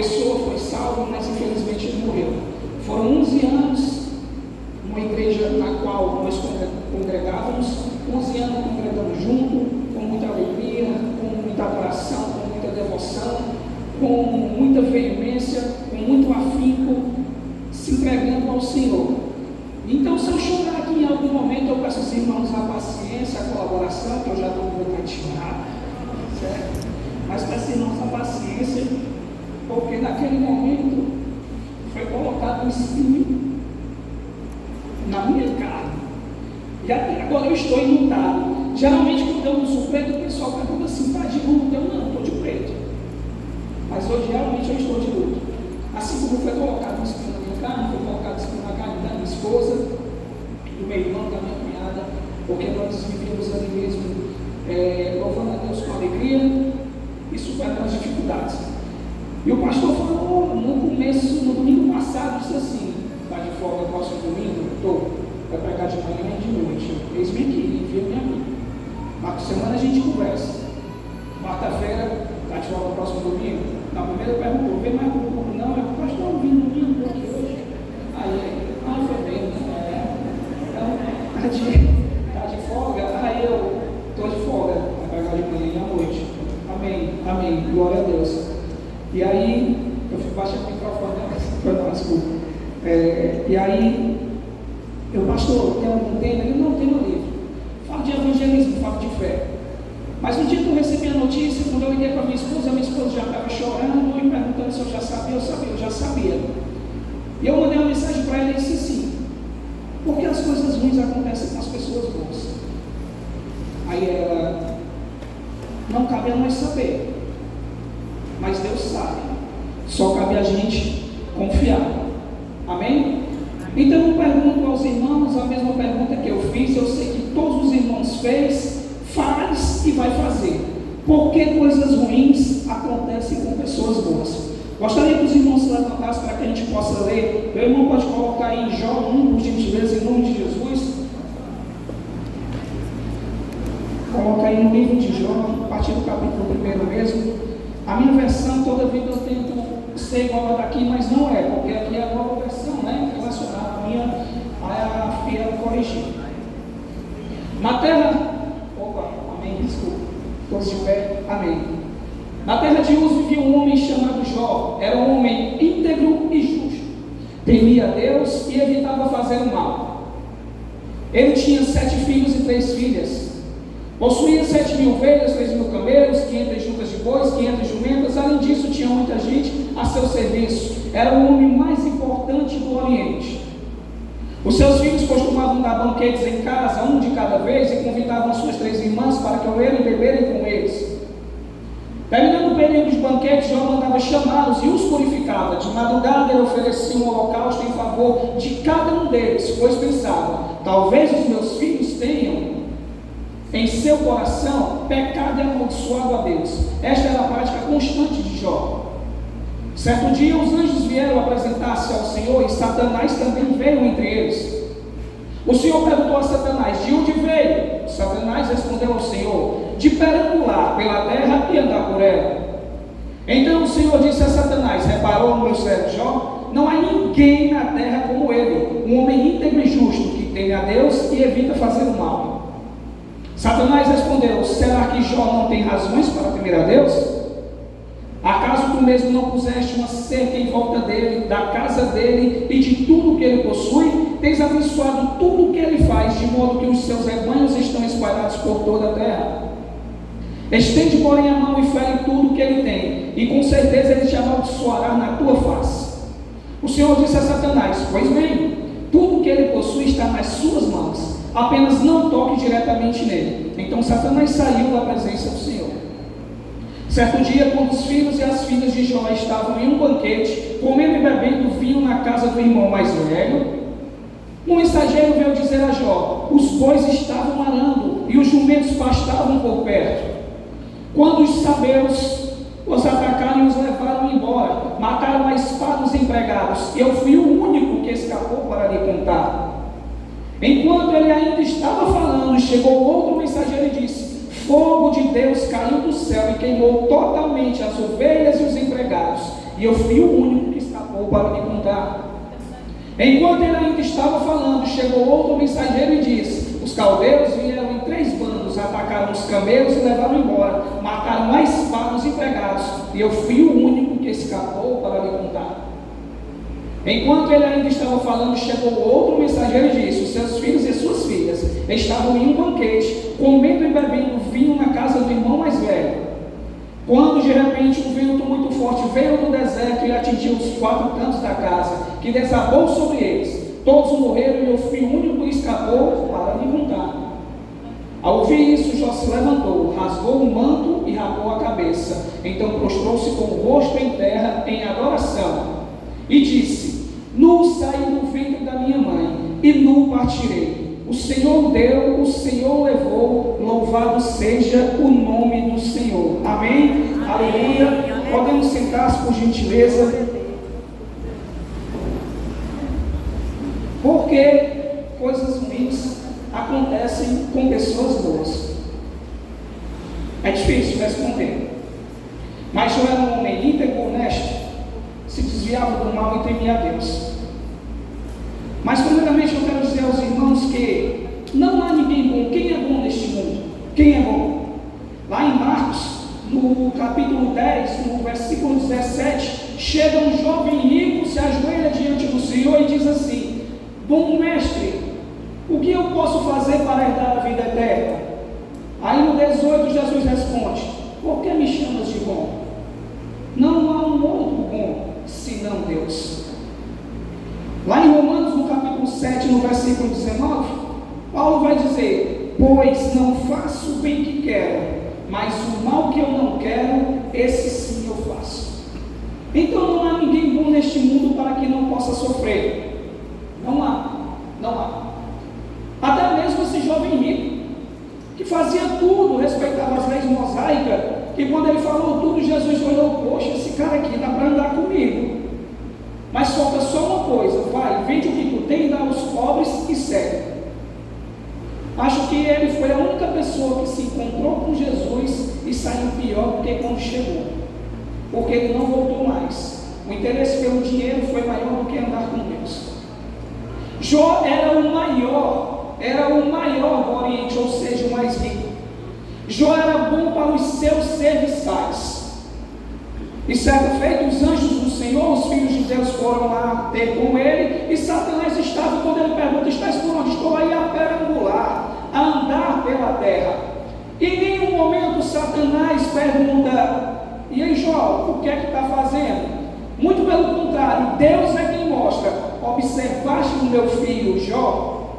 pessoa foi salva, mas infelizmente ele morreu. Foram 11 anos, uma igreja na qual nós congregávamos, 11 anos congregando junto, com muita alegria, com muita adoração, com muita devoção, com muita veemência, com muito afinco, se entregando ao Senhor. Então, se eu chorar aqui em algum momento, eu peço aos irmãos a paciência, a colaboração, que eu já estou com vontade de chorar, certo? Mas peço irmãos a paciência, porque naquele momento foi colocado um espinho na minha carne. E agora eu estou enlutado. Geralmente, quando eu uso preto, o pessoal pergunta assim: está de luto? Eu não, estou de preto. Mas hoje realmente eu estou de luto. Assim como foi colocado um espinho na minha carne, foi colocado um espinho na carne da minha esposa, do meu irmão, da minha cunhada, porque nós vivíamos ali mesmo, louvando a Deus com alegria e superando as dificuldades. E o pastor falou no começo, no domingo passado, disse assim: está de folga no próximo domingo? Estou. Vai pregar de manhã e de noite. Eis-me aqui, envia minha amiga. Na semana a gente conversa. Quarta-feira, está de folga no próximo domingo? Na primeira perguntou: vem mais um pouco? Não, é o pastor vindo domingo aqui hoje. Aí, foi bem, né? Está de folga? Aí eu estou de folga. Vai pregar de manhã e à noite. Amém, amém, glória a Deus. E aí, eu fui baixar o microfone, desculpa. E aí, eu, pastor, tem algum tema? Ele não tem um livro. Falo de evangelismo, falo de fé. Mas no dia que eu recebi a notícia, quando eu liguei para minha esposa já estava chorando e perguntando se eu já sabia. Eu já sabia. E eu mandei uma mensagem para ela e disse assim: por que as coisas ruins acontecem com as pessoas boas? Aí ela: não cabe a nós saber, mas Deus sabe. Só cabe a gente confiar. Amém? Então eu pergunto aos irmãos a mesma pergunta que eu fiz. Eu sei que todos os irmãos faz e vai fazer. Por que coisas ruins acontecem com pessoas boas? Gostaria que os irmãos se levantassem para que a gente possa ler. Meu irmão pode colocar aí em Jó 1, por gentileza, em nome de Jesus. Coloca aí no livro de Jó, a partir do capítulo 1 mesmo. A minha versão, toda vida eu tento ser igual a daqui, mas não é, porque aqui é a nova versão, né? Relacionada à minha, a fiel corrigida. Na terra, amém, desculpa, todos de pé, amém. Na terra de Uz vivia um homem chamado Jó. Era um homem íntegro e justo, temia a Deus e evitava fazer o mal. Ele tinha 7 filhos e 3 filhas. Possuía 7.000 ovelhas, 3.000 camelos, 500 jutas de bois, 500 jumentas. Além disso, tinha muita gente a seu serviço. Era o homem mais importante do Oriente. Os seus filhos costumavam dar banquetes em casa, um de cada vez, e convidavam suas 3 irmãs para comerem e beberem com eles. Terminando o período de banquete, Jó mandava chamá-los e os purificava. De madrugada ele oferecia um holocausto em favor de cada um deles, pois pensava: talvez os meus filhos tenham em seu coração pecado e amaldiçoado a Deus. Esta era a prática constante de Jó. Certo dia os anjos vieram apresentar-se ao Senhor e Satanás também veio entre eles. O Senhor perguntou a Satanás: de onde veio? Satanás respondeu ao Senhor: de perambular pela terra e andar por ela. Então o Senhor disse a Satanás: reparou no meu servo Jó? Não há ninguém na terra como ele, um homem íntegro e justo, que teme a Deus e evita fazer o mal. Satanás respondeu: será que Jó não tem razões para temer a Deus? Acaso tu mesmo não puseste uma cerca em volta dele, da casa dele e de tudo que ele possui? Tens abençoado tudo o que ele faz, de modo que os seus rebanhos estão espalhados por toda a terra. Estende, porém, a mão e fere tudo o que ele tem, e com certeza ele te amaldiçoará na tua face. O Senhor disse a Satanás: pois bem, tudo o que ele possui está nas suas mãos, apenas não toque diretamente nele. Então Satanás saiu da presença do Senhor. Certo dia, quando os filhos e as filhas de Jó estavam em um banquete, comendo e bebendo vinho na casa do irmão mais velho, um mensageiro veio dizer a Jó: os bois estavam arando e os jumentos pastavam por perto. Quando os sabeus os atacaram e os levaram embora, mataram a espada os empregados. Eu fui o único que escapou para lhe contar. Enquanto ele ainda estava falando, chegou outro mensageiro e disse: fogo de Deus caiu do céu e queimou totalmente as ovelhas e os empregados. e eu fui o único que escapou para lhe contar. Enquanto ele ainda estava falando, chegou outro mensageiro e disse: os caldeus vieram em 3 bandos, atacaram os camelos e levaram embora, mataram a espada os empregados, e eu fui o único que escapou para lhe contar. Enquanto ele ainda estava falando, chegou outro mensageiro e disse: os seus filhos e suas filhas estavam em um banquete, comendo e bebendo vinho na casa do irmão mais velho. Quando de repente um vento muito forte veio do deserto e atingiu os 4 cantos da casa, que desabou sobre eles. Todos morreram e eu fui o único que escapou para lhe contar. Ao ouvir isso, Jó se levantou, rasgou o manto e rapou a cabeça. Então prostrou-se com o rosto em terra em adoração e disse: nu saí do ventre da minha mãe e nu partirei. O Senhor deu, o Senhor levou, louvado seja o nome do Senhor. Amém? Aleluia. Podemos sentar-se por gentileza. Porque coisas ruins acontecem com pessoas boas. É difícil responder. Mas Jó era um homem íntegro, honesto, se desviava do mal e temia a Deus. Mas primeiramente eu quero dizer aos irmãos que não há ninguém bom. Quem é bom neste mundo? Quem é bom? Lá em Marcos, no capítulo 10, no versículo 17, chega um jovem rico, se ajoelha diante do Senhor e diz assim: bom mestre, o que eu posso fazer para herdar a vida eterna? Aí no 18 Jesus responde: por que me chamas de bom? Não há um outro bom senão Deus. Lá em Romanos, no capítulo 7, no versículo 19, Paulo vai dizer: pois não faço o bem que quero, mas o mal que eu não quero, esse sim eu faço. Então não há ninguém bom neste mundo para que não possa sofrer. Não há, não há. Até mesmo esse jovem rico, que fazia tudo, respeitava as leis mosaicas, que quando ele falou tudo, Jesus olhou: poxa, esse cara aqui dá para andar comigo. Mas falta só uma coisa: vai, vende o que tu tem, dá aos pobres e segue. Acho que ele foi a única pessoa que se encontrou com Jesus e saiu pior do que quando chegou, porque ele não voltou mais. O interesse pelo dinheiro foi maior do que andar com Deus. Jó era o maior do Oriente, ou seja, o mais rico. Jó era bom para os seus serviçais. E certa feita, os anjos do Senhor, os filhos de Deus, foram lá ter com ele, e Satanás estava, quando ele pergunta: estás por onde? Estou aí a perambular, a andar pela terra. E em nenhum momento Satanás pergunta: e aí Jó, o que é que está fazendo? Muito pelo contrário, Deus é quem mostra: observaste o meu filho Jó?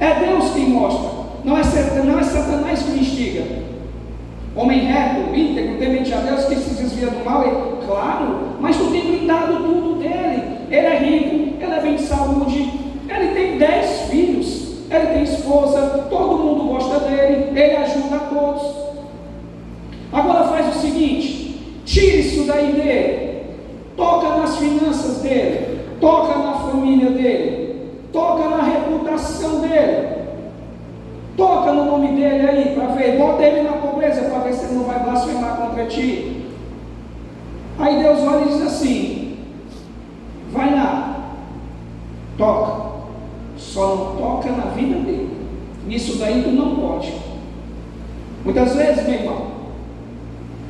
É Deus quem mostra, não é Satanás que me instiga. Homem reto, íntegro, temente a Deus, que se desvia do mal, claro, mas tu tem blindado tudo dele. Ele é rico, ele é bem de saúde, ele tem 10 filhos, ele tem esposa, todo mundo gosta dele, ele ajuda a todos. Agora faz o seguinte: tire isso daí dele, toca nas finanças dele, toca na família dele, toca na reputação dele. Toca no nome dele aí, para ver, bota ele na pobreza, para ver se ele não vai blasfemar contra ti. Aí Deus olha e diz assim: vai lá, toca, só não toca na vida dele. Nisso daí tu não pode. Muitas vezes, meu irmão,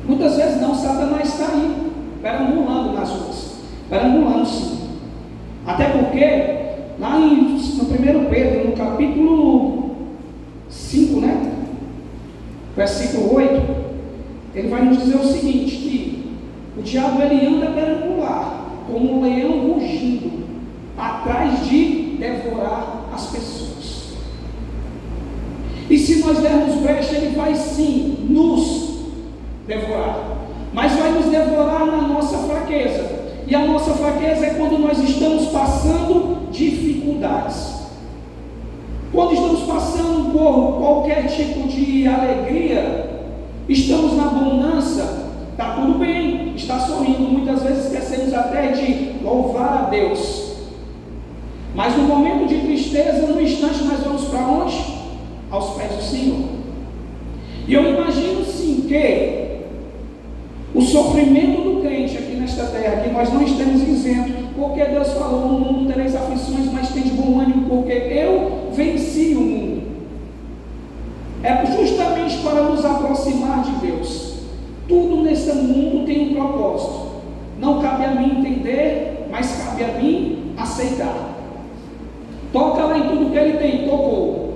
muitas vezes não, Satanás está aí, perambulando nas ruas, perambulando sim. Até porque, lá no 1 Pedro, no capítulo 5, né? Versículo 8, ele vai nos dizer o seguinte: que o diabo ele anda perambular como um leão rugindo, atrás de devorar as pessoas. E se nós dermos brecha, ele vai sim nos devorar, mas vai nos devorar na nossa fraqueza. E a nossa fraqueza é quando nós estamos passando dificuldades. Quando estamos passando por qualquer tipo de alegria, estamos na abundância, está tudo bem, está sorrindo, muitas vezes esquecemos até de louvar a Deus. Mas no momento de tristeza, no instante, nós vamos para onde? Aos pés do Senhor. E eu imagino sim que o sofrimento do crente aqui nesta terra, que nós não estamos isentos, porque Deus falou: no mundo tereis aflições, mas tem de bom ânimo, porque eu venci o mundo. É justamente para nos aproximar de Deus. Tudo nesse mundo tem um propósito. Não cabe a mim entender, mas cabe a mim aceitar. Toca lá em tudo que ele tem, tocou.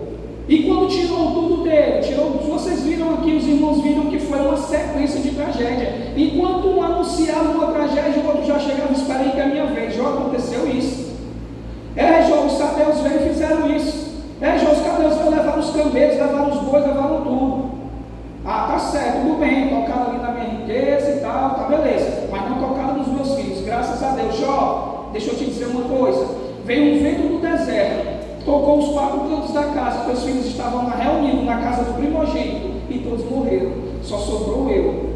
E quando tirou tudo dele, vocês viram aqui, os irmãos viram que foi uma sequência de tragédia. Enquanto um anunciava uma tragédia, o outro já chegava: espera aí que é a minha vez. Já aconteceu isso. Jó, os sabeus veio e fizeram isso. Jó, os cabelos veio, levaram os camelos, levaram os bois, levaram tudo. Ah, tá certo, tudo bem, tocaram ali na minha riqueza e tal, tá beleza. Mas não tocaram nos meus filhos, graças a Deus. Jó, deixa eu te dizer uma coisa. Veio um vento do deserto, tocou os 4 cantos da casa, teus filhos estavam reunidos na casa do primogênito e todos morreram. Só sobrou eu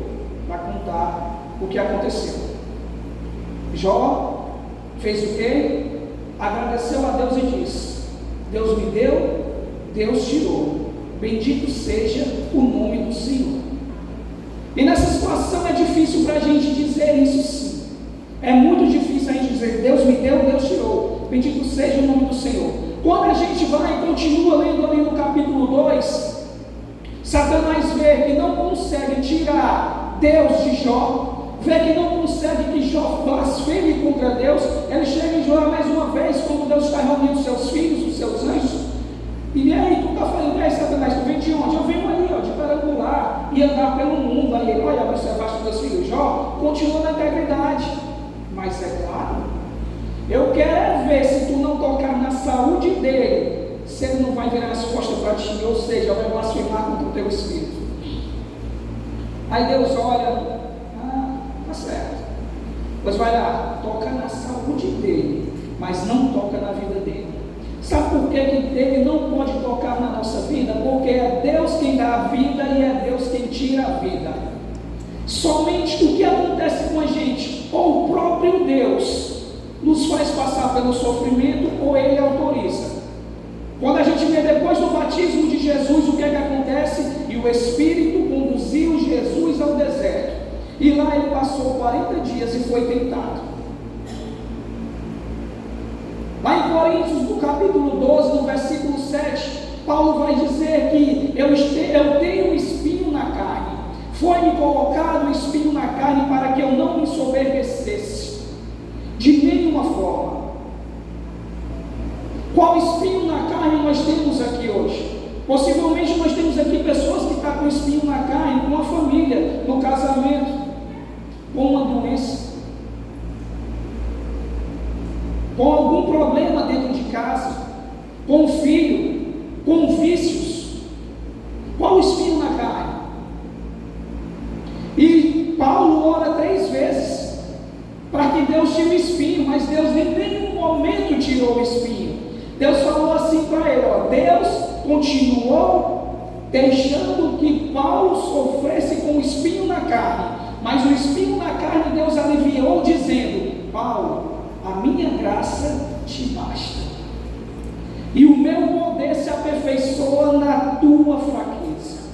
para contar o que aconteceu. Jó fez o quê? Agradeceu a Deus e disse: Deus me deu, Deus tirou. Bendito seja o nome do Senhor. E nessa situação é difícil para a gente dizer isso, sim. É muito difícil a gente dizer: Deus me deu, Deus tirou. Bendito seja o nome do Senhor. Quando a gente vai e continua lendo ali no capítulo 2, Satanás vê que não consegue tirar Deus de Jó, vê que não consegue que Jó blasfeme contra Deus. Ele chega em Jó mais uma vez, quando Deus está reunindo os seus filhos, os seus anjos. E aí, tu está falando: Satanás, tu vem de onde? Eu venho aí, ó, de perambular e andar pelo mundo. Aí ele: olha, observaste teus filhos. Jó continua na integridade. Mas é claro, eu quero ver se tu não tocar na saúde dele, se ele não vai virar as costas para ti, ou seja, vai blasfemar contra o teu espírito. Aí Deus olha: tá certo, pois vai lá, toca na saúde dele, mas não toca na vida dele. Sabe por que ele não pode tocar na nossa vida? Porque é Deus quem dá a vida e é Deus quem tira a vida. Somente o que acontece com a gente, ou o próprio Deus nos faz passar pelo sofrimento, ou Ele autoriza. Quando a gente vê depois do batismo de Jesus, o que é que acontece? E o Espírito conduziu Jesus ao deserto. E lá ele passou 40 dias e foi tentado. Lá em Coríntios, no capítulo 12, no versículo 7, Paulo vai dizer que eu tenho um espinho na carne. Foi-me colocado um espinho na carne para que eu não me ensoberbecesse, de nenhuma forma. Qual espinho na carne nós temos aqui hoje? Possivelmente nós temos aqui pessoas que estão com espinho na carne, com a família, no casamento, com uma doença, com algum problema dentro de casa, com o filho, com vícios. Qual o espinho na carne? E Paulo ora 3 vezes para que Deus tire o espinho, mas Deus em nenhum momento tirou o espinho. Deus falou assim para ele: Deus continuou deixando que Paulo sofresse com o espinho na carne, mas o espinho na carne Deus aliviou dizendo: Paulo, a minha graça te basta, e o meu poder se aperfeiçoa na tua fraqueza.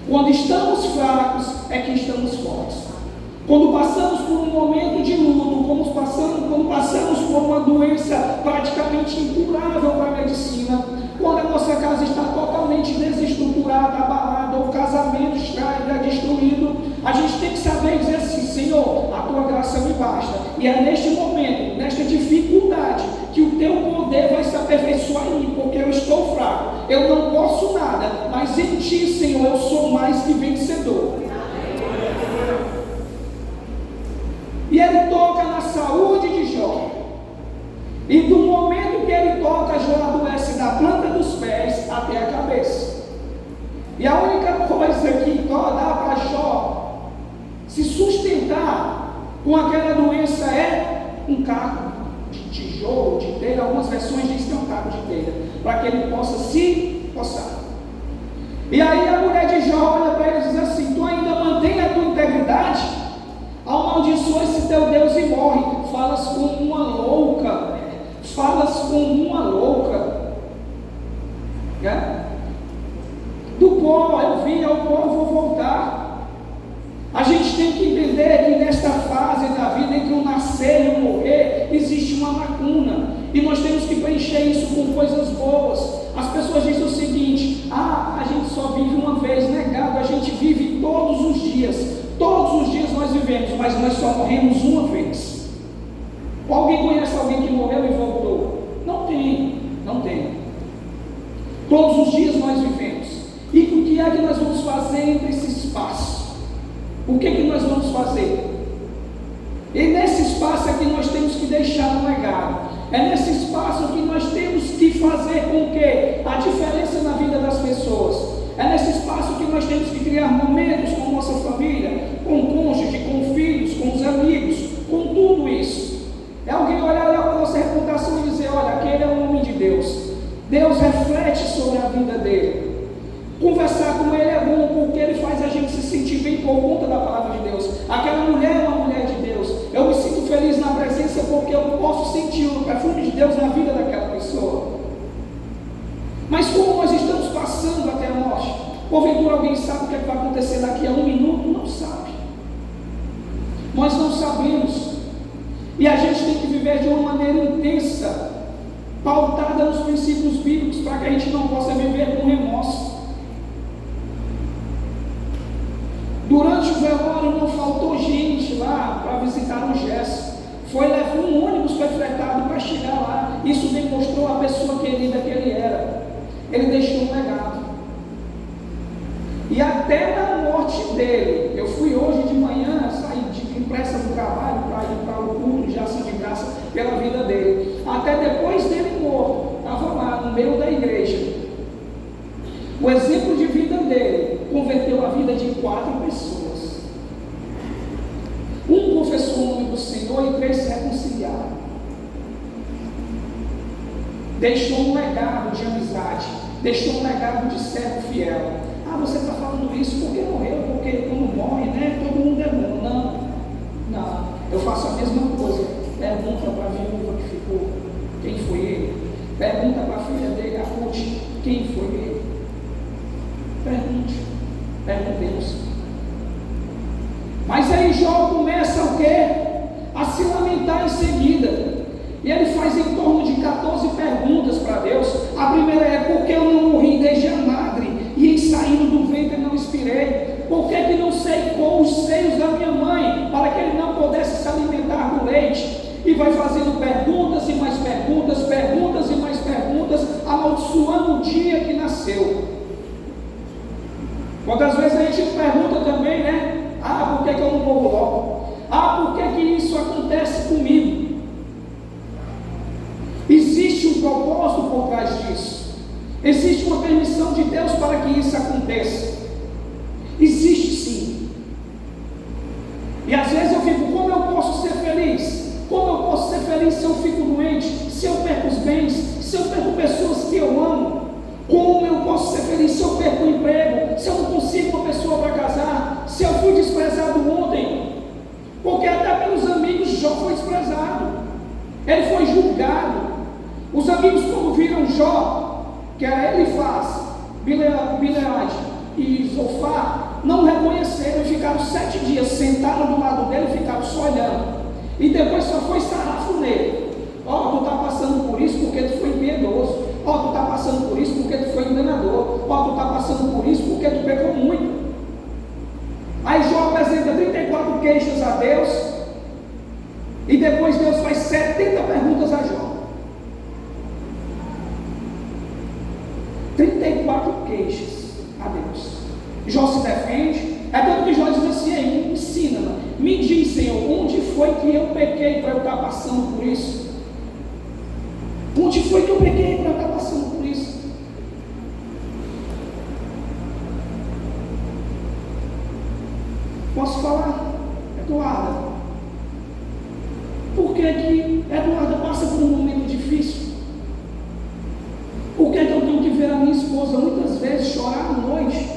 Quando estamos fracos é que estamos fortes. Quando passamos por um momento de luto, quando passamos por uma doença praticamente incurável para a medicina, quando a nossa casa está totalmente desestruturada, abalada, ou o casamento está destruído, a gente tem que saber dizer assim: Senhor, a tua graça me basta. E é neste momento, nesta dificuldade, que o teu poder vai se aperfeiçoar em mim, porque eu estou fraco, eu não posso nada, mas em ti, Senhor, eu sou mais que vencedor. E ele toca na saúde de Jó. E do momento que ele toca, Jó adoece da planta dos pés até a cabeça. E a única coisa que dá para Jó se sustentar com aquela doença é um caco de tijolo, de telha. Algumas versões dizem que é um caco de telha, para que ele possa se coçar. E aí a mulher de Jó olha para ele e diz assim: tu ainda mantém a tua integridade? Amaldiçoa esse teu Deus e morre. Falas como uma louca. Falas como uma louca. Do pó eu vim, ao pó eu vou voltar. A gente tem que entender entender que nesta fase da vida, entre o nascer e o morrer, existe uma lacuna. E nós temos que preencher isso com coisas boas. As pessoas dizem o seguinte: a gente só vive uma vez. Negado, a gente vive todos os dias. Todos os dias nós vivemos, mas nós só morremos uma vez. Alguém conhece alguém que morreu e voltou? Não tem, não tem. Todos os dias nós vivemos. E o que é que nós vamos fazer entre esse espaço? O que é que nós vamos fazer? E nesse espaço é que nós temos que deixar um legado. É nesse espaço que nós temos que fazer com que a diferença na vida das pessoas. É nesse espaço que nós temos que criar momentos com nossa família, com o cônjuge, com filhos, com os amigos, com tudo isso. É alguém olhar para a nossa reputação e dizer: olha, aquele é um homem de Deus. Deus reflete sobre a vida dele. Conversar com ele é bom, porque ele faz a gente se sentir bem por conta da palavra de Deus. Aquela mulher é uma mulher de Deus. Eu me sinto feliz na presença porque eu posso sentir o perfume de Deus na vida daquela pessoa. Mas como nós estamos passando até a morte, porventura alguém sabe o que vai acontecer daqui a 1 minuto? Não sabe. Nós não sabemos. E a gente tem que viver de uma maneira intensa, pautada nos princípios bíblicos, para que a gente não possa viver com remorso. Durante o velório não faltou gente lá para visitar o Gerson. Um ônibus foi fretado para chegar lá. Isso demonstrou a pessoa querida que ele era. Ele deixou um legado. E até na morte dele, eu fui hoje de manhã, saí de pressa do trabalho para ir para o culto de ação de graça pela vida dele. Até depois dele morto, estava lá no meio da igreja. O exemplo de vida dele converteu a vida de 4 pessoas. Um confessou o nome do Senhor e 3 se reconciliaram. Deixou um legado de amizade, deixou um legado de servo fiel. Ah, você está falando isso porque morreu, porque quando morre, né, todo mundo é bom. Não, eu faço a mesma coisa. Pergunta para a viúva que ficou, quem foi ele? Pergunta para a filha dele, a Ruth, quem foi ele? Perguntemos. Mas aí Jó começa o quê? A se lamentar em seguida. E ele faz em torno de 14 perguntas para Deus. A primeira é: por que eu não morri desde a madre, e em saindo do ventre não expirei? Por que não secou os seios da minha mãe, para que ele não pudesse se alimentar do leite? E vai fazendo perguntas e mais perguntas, perguntas e mais perguntas, amaldiçoando o dia que nasceu. Quantas vezes a gente pergunta também, né? Ah, por que eu não morro logo? Ah, por que isso acontece comigo? Existe um propósito por trás disso. Existe uma permissão de Deus para que isso aconteça. Existe sim. E às vezes eu fico: como eu posso ser feliz? Como eu posso ser feliz se eu fico doente? Se eu perco os bens? Se eu perco pessoas que eu amo? Como eu posso ser feliz se eu perco o emprego? Se eu não consigo uma pessoa para casar? Se eu fui desprezado ontem? Porque até pelos amigos Jó foi desprezado. Ele foi julgado. Os amigos, quando viram Jó, que era Elifaz, Bileade e Zofar, não reconheceram e ficaram 7 dias sentados do lado dele e ficaram só olhando. E depois só foi sarrafo nele. Ó, tu está passando por isso porque tu foi impiedoso. Ó, tu está passando por isso porque tu foi enganador. Ó, tu está passando por isso porque tu pecou muito. Aí Jó apresenta 34 queixas a Deus. E depois Deus faz 70 perguntas a Jó. 34 queixas a Deus. Jó se defende. É tanto que Jó diz assim: ei, ensina-me. Me diz, Senhor, onde foi que eu pequei para eu estar passando por isso? Onde foi que eu pequei para eu estar passando por isso? Posso falar, Eduarda? Por que Eduarda passa por um momento difícil? Por que eu tenho que ver a minha esposa muitas vezes chorar à noite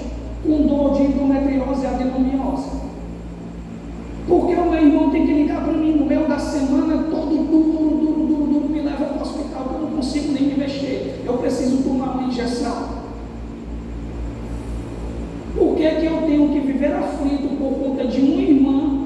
com dor de endometriose e adenomiose? Por que o meu irmão tem que ligar para mim no meio da semana, todo duro, me leva para o hospital, que eu não consigo nem me mexer, eu preciso tomar uma injeção? Por que eu tenho que viver aflito por conta de uma irmã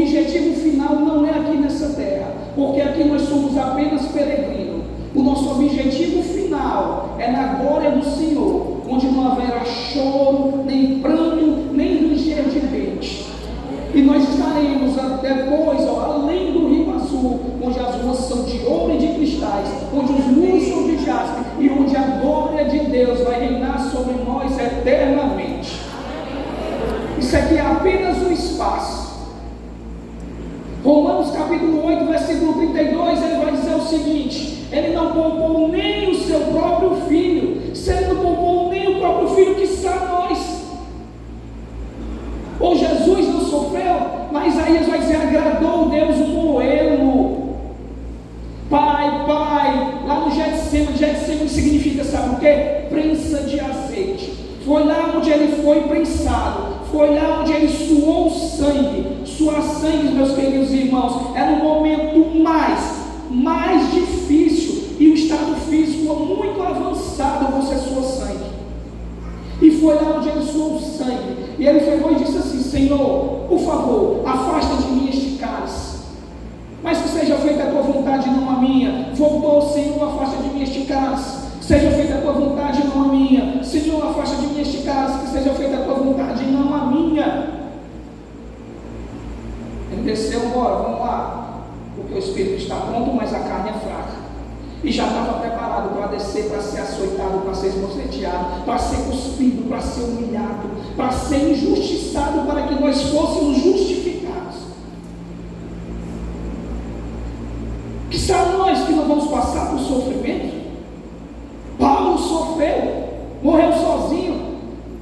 objetivo final não é aqui nessa terra, porque aqui nós somos apenas peregrinos. O nosso objetivo final é na glória do Senhor, onde não haverá choro, nem pranto, nem ranger de dentes. E nós estaremos depois, além do Rio Azul, onde as ruas são de ouro e de cristais, onde os muros são de jaspe, e onde a glória de Deus vai reinar sobre nós eternamente. Isso aqui é apenas um espaço. Romanos capítulo 8, versículo 32, ele vai dizer o seguinte: ele não poupou nem o seu próprio filho. Se ele não poupou nem o próprio filho, que está nós? Ou Jesus não sofreu, mas Isaías vai dizer: agradou Deus moê-lo. Pai, lá no Getsemane significa, sabe o que? Prensa de azeite. Foi lá onde ele foi prensado, foi lá onde ele suou sangue. Suar sangue, meus queridos irmãos, é no momento mais difícil, e o estado físico muito avançado, você sua sangue. E foi lá onde ele suou sangue, e ele pegou e disse assim: Senhor, por favor, afasta de mim este cálice, mas que seja feita a tua vontade, não a minha. Voltou: Senhor, afasta de mim este cálice, seja feita a tua vontade, não a minha. Senhor, afasta de mim este cálice, que seja feita a tua vontade, não a minha. Ele desceu: embora, vamos lá, porque o espírito está pronto, mas a carne é fraca. E já estava preparado para descer, para ser açoitado, para ser esmoceteado, para ser cuspido, para ser humilhado, para ser injustiçado, para que nós fôssemos justificados. Que são nós que não vamos passar por sofrimento? Paulo sofreu, morreu sozinho.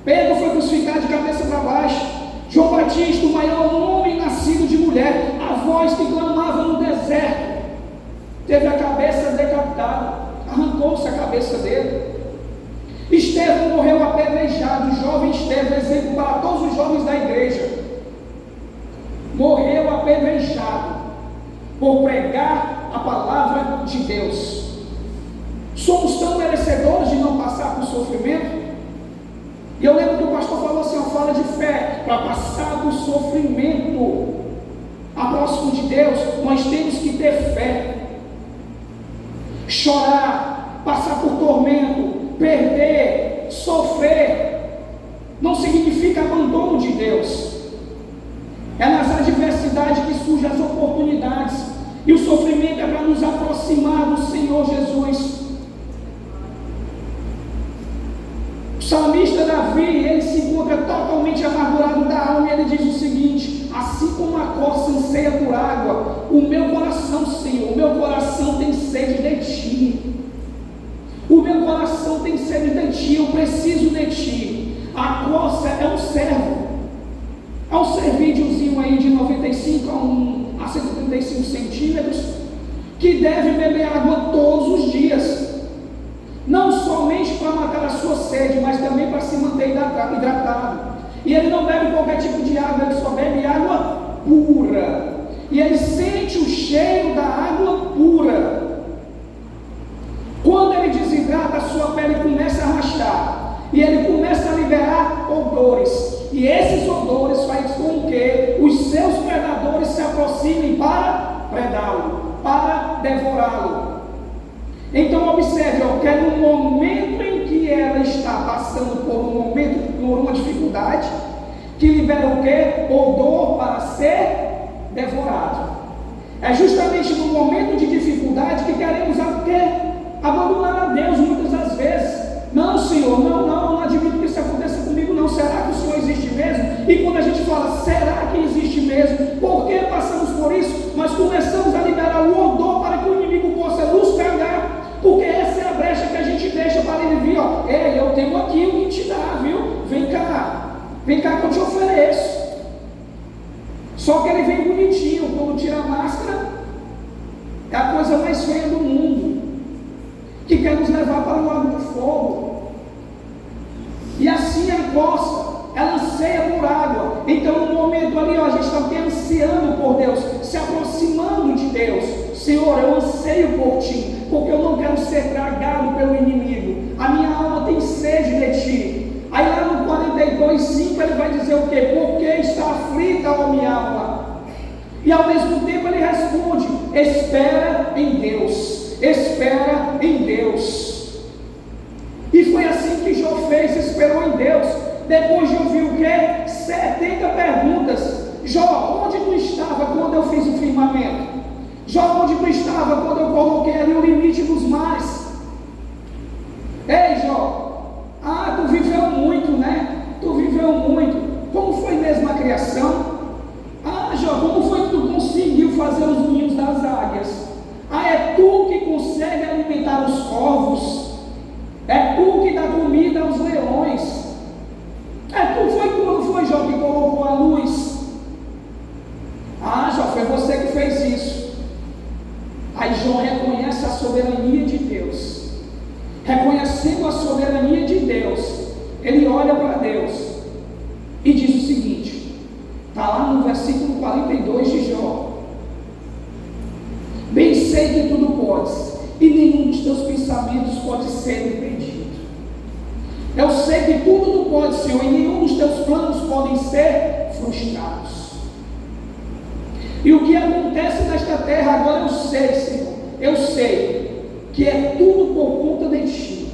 Pedro foi crucificado de cabeça para baixo. João Batista, o maior homem nascido de mulher, a voz que clamava no deserto, teve a cabeça decapitada, arrancou-se a cabeça dele. Estevão morreu apedrejado, o jovem Estevão, exemplo para todos os jovens da igreja, morreu apedrejado por pregar a palavra de Deus. Somos tão merecedores de não passar por sofrimento? E eu lembro que o pastor falou assim: fala de fé, para passar por sofrimento próximo de Deus, nós temos que ter fé. Chorar, passar por tormento, perder, sofrer, não significa abandono de Deus. É nas adversidades que surgem as oportunidades, e o sofrimento é para nos aproximar do Senhor Jesus. O salmista Davi, ele se encontra totalmente amargurado da alma, e ele diz o seguinte: assim como a corça anseia por água, o meu coração, Senhor, o meu coração tem sede de Ti. O meu coração tem sede de Ti, eu preciso de Ti. A corça é um servo. É um servídeozinho aí de 95 a 135 centímetros, que deve beber água todos os dias. Não somente para matar a sua sede, mas também para se manter hidratado. E ele não bebe qualquer tipo de água, ele só bebe água pura. E ele sente o cheiro da água pura. Quando ele desidrata, a sua pele começa a rachar, e ele começa a liberar odores. E esses odores fazem com que os seus predadores se aproximem para predá-lo, para devorá-lo. Então observe, que é no momento em que ela está passando por uma dificuldade, que libera o quê? Odor para ser devorado. É justamente no momento de dificuldade que queremos abandonar a Deus muitas das vezes. Não, Senhor, não admito que isso aconteça comigo não. Será que o Senhor existe mesmo? E quando a gente fala, será que existe mesmo? Por que passamos por isso? Nós começamos a liberar o odor para que o inimigo possa nos tragar, porque essa é a brecha que a gente deixa para ele vir. Ei, eu tenho aqui o que te dá, viu? Vem cá que eu te ofereço. Só que ele vem bonitinho. Quando tira a máscara, é a coisa mais feia do mundo, que quer nos levar para o lago do fogo. E assim a costa, ela anseia por água. Então no momento ali, a gente está ansiando por Deus, se aproximando de Deus. Senhor, eu anseio por Ti, porque eu não quero ser tragado pelo inimigo. A minha alma tem sede de Ti. Aí lá no 42:5 ele vai dizer o quê? Porque está aflita a minha alma. E ao mesmo tempo ele responde: espera em Deus, espera em Deus. E foi assim que Jó fez, esperou em Deus. Depois de ouvir o quê? 70 perguntas. Jó, onde tu estava quando eu fiz o firmamento? Jó, onde tu estava quando eu coloquei ali o limite dos mares? Ei, Jó, tu viveu muito, né? Tu viveu muito. Como foi mesmo a criação? Jó, como foi que tu conseguiu fazer os ninhos das águias? É tu que consegue alimentar os corvos? É tu que dá comida aos leões? Quando foi, Jó, que colocou a luz? Jó, foi você que fez isso. Aí Jó reconhece a soberania de Deus. Reconhecendo a soberania de Deus, ele olha para Deus e diz o seguinte, está lá no versículo 42 de Jó: bem sei que tudo podes, e nenhum dos teus pensamentos pode ser impedido. Eu sei que tudo tu podes, Senhor, e nenhum dos teus planos podem ser frustrados. E o que acontece nesta terra agora eu sei, Senhor, eu sei que é tudo por conta de Ti.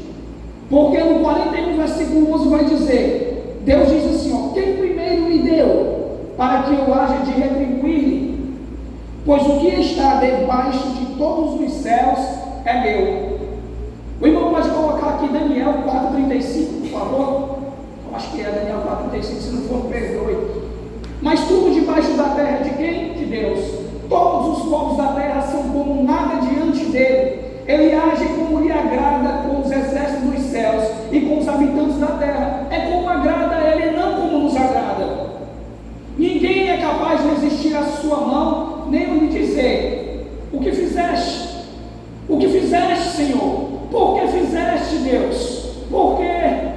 Porque no 41 versículo 11 vai dizer, Deus diz assim, quem primeiro me deu, para que eu haja de retribuir-lhe? Pois o que está debaixo de todos os céus é meu. O irmão pode colocar aqui Daniel 4,35, por favor? Eu acho que é Daniel 4,35, se não for, perdoe. Mas tudo debaixo da terra de quem? De Deus. Todos os povos da terra são como nada diante dele. Ele age como lhe agrada com os exércitos dos céus e com os habitantes da terra. É como agrada a ele, não como nos agrada. Ninguém é capaz de resistir à sua mão, nem lhe dizer: o que fizeste? O que fizeste, Senhor? Por que fizeste, Deus? Por quê?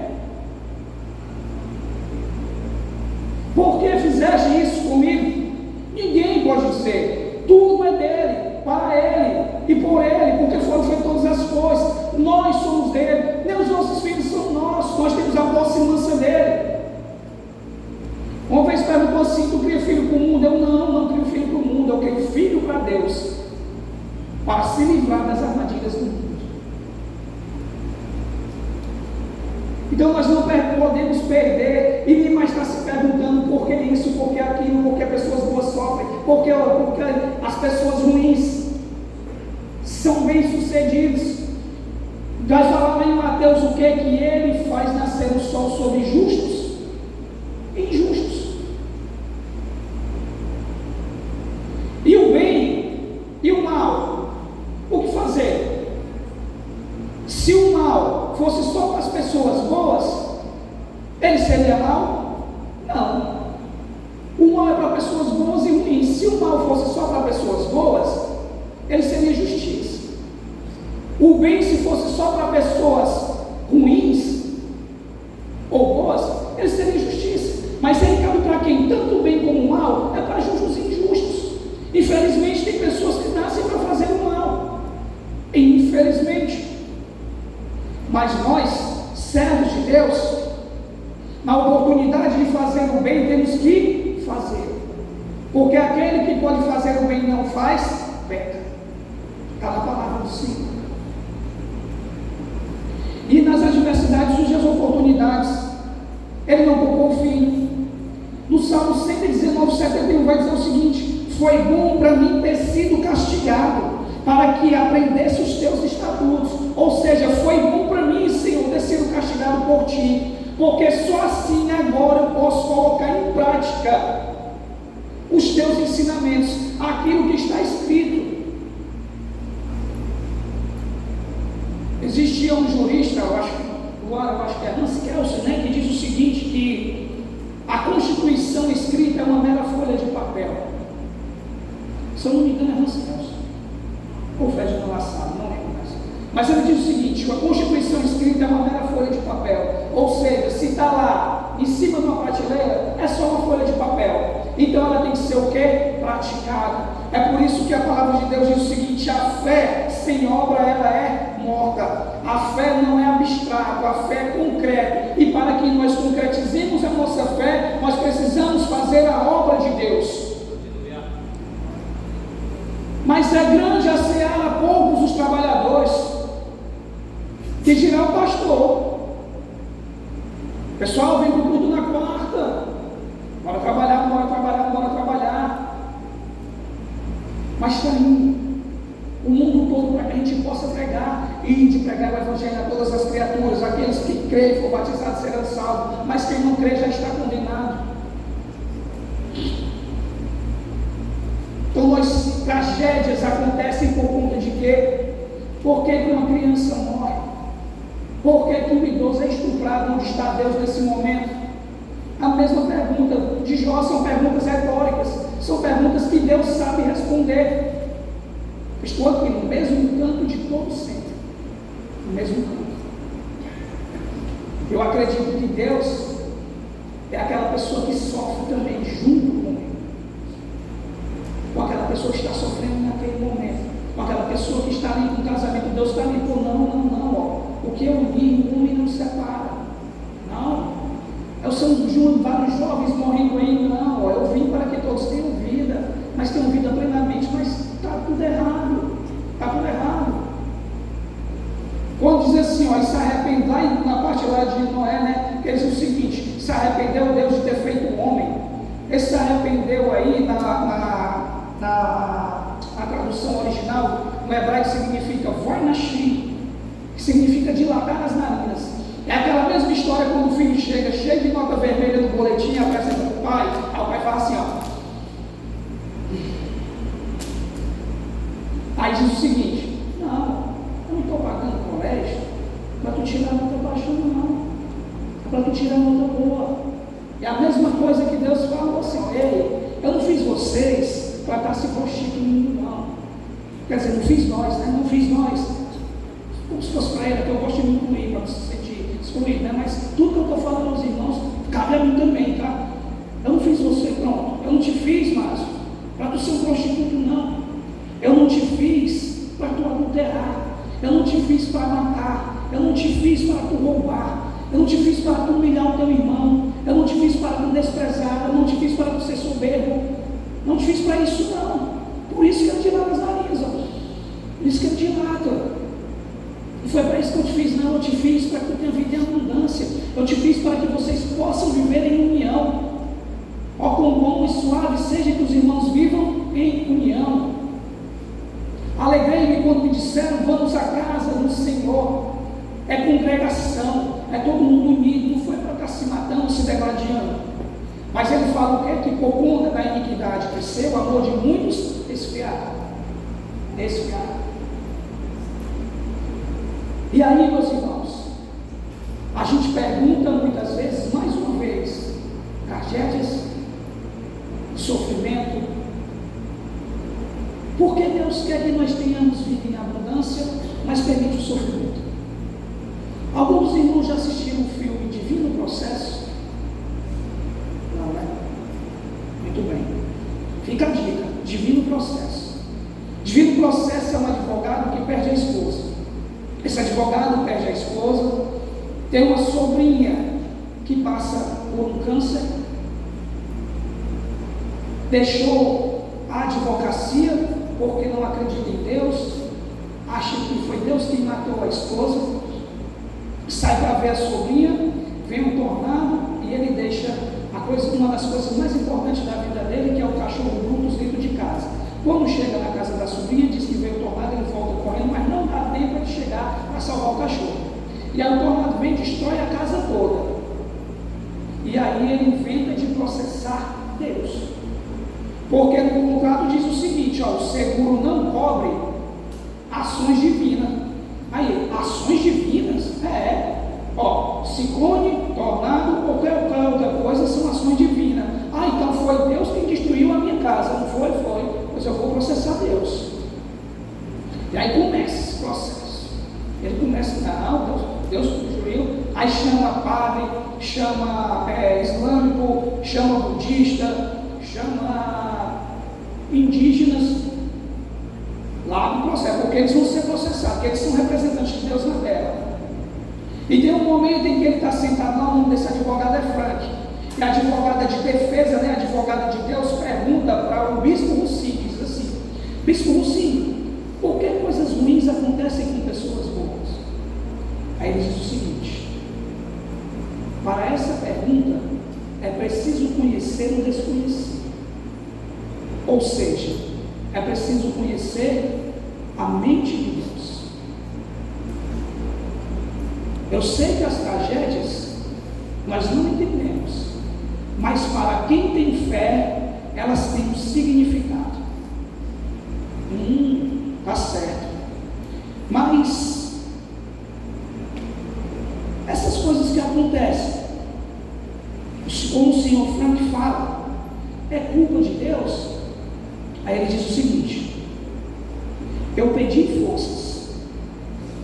Por que fizeste isso comigo? Ninguém pode dizer. Tudo é dele, para ele e por ele, porque foram feitas todas as coisas. Nós somos dele, nem os nossos filhos são nossos, nós temos a posse e mansa dele. Uma vez perguntou assim: tu cria filho para o mundo? Eu não crio filho para o mundo, eu crio filho para Deus, para se livrar das armadilhas do mundo. Então nós não podemos perder e nem mais estar se perguntando por que isso, por que aquilo, por que pessoas boas sofrem, por que as pessoas ruins são bem-sucedidas. Vai falar lá em Mateus o que ele faz nascer o sol sobre justos e injustos. E o bem e o mal, o que fazer? Se o mal fosse só para as pessoas boas, ele seria mal? Não. O mal é para pessoas boas e ruins. Se o mal fosse só para pessoas boas, ele seria justiça. O bem, se fosse só para pessoas ruins ou boas, ele seria justiça. Mas ele cabe para quem? Tanto o bem como o mal é para justos e injustos. Infelizmente tem pessoas que nascem para fazer o mal. Infelizmente. Mas nós, servos de Deus, na oportunidade de fazer o bem, temos que fazer. Porque aquele que pode fazer o bem e não faz, peca. Está na palavra do Senhor. E nas adversidades surgem as oportunidades. Ele não poupou o filho. No Salmo 119, 71 vai dizer o seguinte: foi bom para mim ter sido castigado, para que aprendesse os teus estatutos. Ou seja, foi bom para mim, Senhor, ter sido castigado por ti, porque só assim agora eu posso colocar em prática os teus ensinamentos, aquilo que está escrito. Existia um jurista, eu acho que é Hans Kelsen, né, que diz o seguinte, que a Constituição escrita é uma mera folha de papel. Se eu não me engano é Hans Kelsen, ou Ferdinand Lassalle, não lembro mais. Mas ele diz o seguinte: a Constituição escrita é uma mera folha de papel. Ou seja, se está lá em cima de uma prateleira, é só uma folha de papel. Então ela tem que ser o quê? Praticada. É por isso que a palavra de Deus diz o seguinte: a fé sem obra ela é morta. A fé não é abstrato, a fé é concreta. E para que nós concretizemos a nossa fé, nós precisamos fazer a obra de Deus. Mas é grande a seara, poucos os trabalhadores. Que dirá o pastor? Pessoal, vem para o culto na quarta. Bora trabalhar, bora trabalhar, bora trabalhar. Mas está indo o mundo todo para que a gente possa pregar e de pregar o evangelho a todas as criaturas. Aqueles que creem e foram batizados serão salvos, mas quem não crê já está condenado. Então as tragédias acontecem por conta de quê? Por que uma criança morre? Por que um idoso é estuprado? Onde está Deus nesse momento? A mesma pergunta de Jó são perguntas retóricas, são perguntas que Deus sabe responder. Estou aqui no mesmo canto de todo sempre, no mesmo canto. Eu acredito que Deus é aquela pessoa que sofre também junto comigo, com aquela pessoa que está sofrendo naquele momento, com aquela pessoa que está ali com o casamento. Deus está ali, pô, não, ó, o que eu uni, o homem não separa, não. São vários jovens morrendo ainda, não, ó, eu vim para que todos tenham vida, mas tenham vida plenamente, mas está tudo errado, está tudo errado. Quando diz assim, ó, e se arrependeu, lá na parte lá de Noé, né, que ele diz o seguinte: se arrependeu Deus de ter feito o homem. Esse se arrependeu aí na tradução original, no hebraico significa voinashim, que significa dilatar as narinas. É aquela mesma história quando o filho chega cheio de nota vermelha no boletim e apresenta para o pai. Aí o pai fala assim, ó. Aí diz o seguinte: não, eu não estou pagando colégio para tu tirar nota baixa, não. É para tu tirar nota boa. É a mesma coisa que Deus falou assim: ei, eu não fiz vocês para estar se prostituindo, não. Quer dizer, não fiz nós, né? Não fiz nós. Como se fosse para ele, que eu gosto de me incluir, para se sentir excluído, né? Mas tudo que eu estou falando aos irmãos cabe a mim também, tá? Eu não fiz você, pronto. Eu não te fiz, Márcio, para tu ser um prostituto, não. Eu não te fiz para tu adulterar. Eu não te fiz para matar. Eu não te fiz para tu roubar. Eu não te fiz para tu humilhar o teu irmão. Eu não te fiz para tu desprezar. Eu não te fiz para tu ser soberbo. Não te fiz para isso, não. Por isso que eu te lavo as narinas, ó. Por isso que eu te lavo. Não foi para isso que eu te fiz, não. Eu te fiz para que tu tenha vida em abundância. Eu te fiz para que vocês possam viver em união. Ó, quão bom e suave seja que os irmãos vivam em união. Alegrei-me quando me disseram: vamos à casa do Senhor. É congregação, é todo mundo unido. Não foi para estar se matando, se degradando. Mas ele fala o quê? Que por conta da iniquidade cresceu, o amor de muitos esfriado. E aí, meus irmãos, a gente pergunta muitas vezes, mais uma vez, tragédias, sofrimento. Por que Deus quer que nós tenhamos vida em abundância, mas permite o sofrimento? Alguns irmãos já assistiram o filme Divino Processo? Não, né? Muito bem. Fica a dica: Divino Processo. Divino Processo é um advogado que perde a esposa. Esse advogado perde a esposa, tem uma sobrinha que passa por um câncer, deixou a advocacia porque não acredita em Deus, acha que foi Deus quem matou a esposa, sai para ver a sobrinha, vem um tornado e ele deixa uma das coisas mais importantes da vida dele, que é o cachorro Brutus dentro de casa. Quando chega na casa da sobrinha, diz que veio o tornado, ele volta correndo, mas não dá tempo de chegar para salvar o cachorro. E aí o tornado vem e destrói a casa toda. E aí ele inventa de processar Deus. Porque no contrato diz o seguinte, ó: o seguro não cobre ações divinas. Aí, ações divinas? Ó, ciclone, tornado, qualquer outra coisa são ações divinas. Ah, então foi Deus quem destruiu a minha casa. Não foi? Foi. Pois eu vou processar Deus. E aí começa esse processo. Ele começa, não, Deus destruiu. Aí chama padre, chama islâmico, chama budista, chama indígenas lá no processo, porque eles vão ser processados, porque eles são representantes de Deus na terra. E tem um momento em que ele está sentado lá, o nome desse advogado é Frank, e a advogada de defesa, né, a advogada de Deus, pergunta para o bispo Russi, diz assim: Bispo, sim, por que coisas ruins acontecem com pessoas boas? Aí ele diz o seguinte: para essa pergunta é preciso conhecer o desconhecido. Ou seja, é preciso conhecer a mente de Deus. Eu sei que as tragédias nós não entendemos, mas para quem tem fé, elas têm um significado. Tá certo. Mas essas coisas que acontecem, como o senhor Frank fala, é culpa de Deus? Aí ele diz o seguinte: eu pedi forças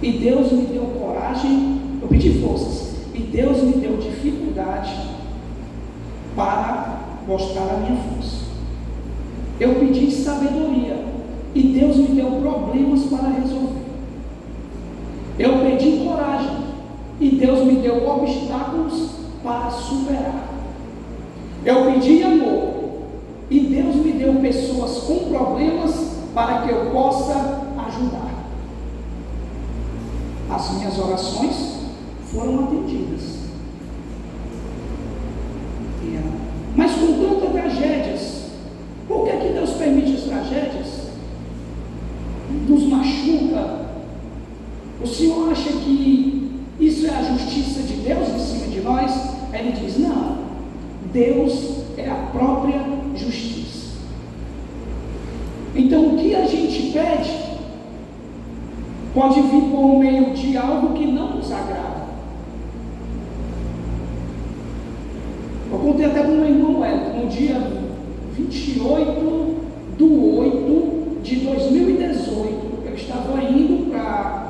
e Deus me deu coragem. Eu pedi forças e Deus me deu dificuldade para mostrar a minha força. Eu pedi sabedoria e Deus me deu problemas para resolver. Eu pedi coragem e Deus me deu obstáculos para superar. Eu pedi amor e Deus me deu pessoas com problemas para que eu possa ajudar. As minhas orações foram atendidas. Mas com tantas tragédias, por que Deus permite as tragédias? Nos machuca. O Senhor acha que isso é a justiça de Deus em cima de nós? Aí ele diz: não, Deus é a própria justiça. Então o que a gente pede pode vir por meio de algo que não nos agrada. Eu contei até para o meu irmão no dia 28/8/2018, eu estava indo para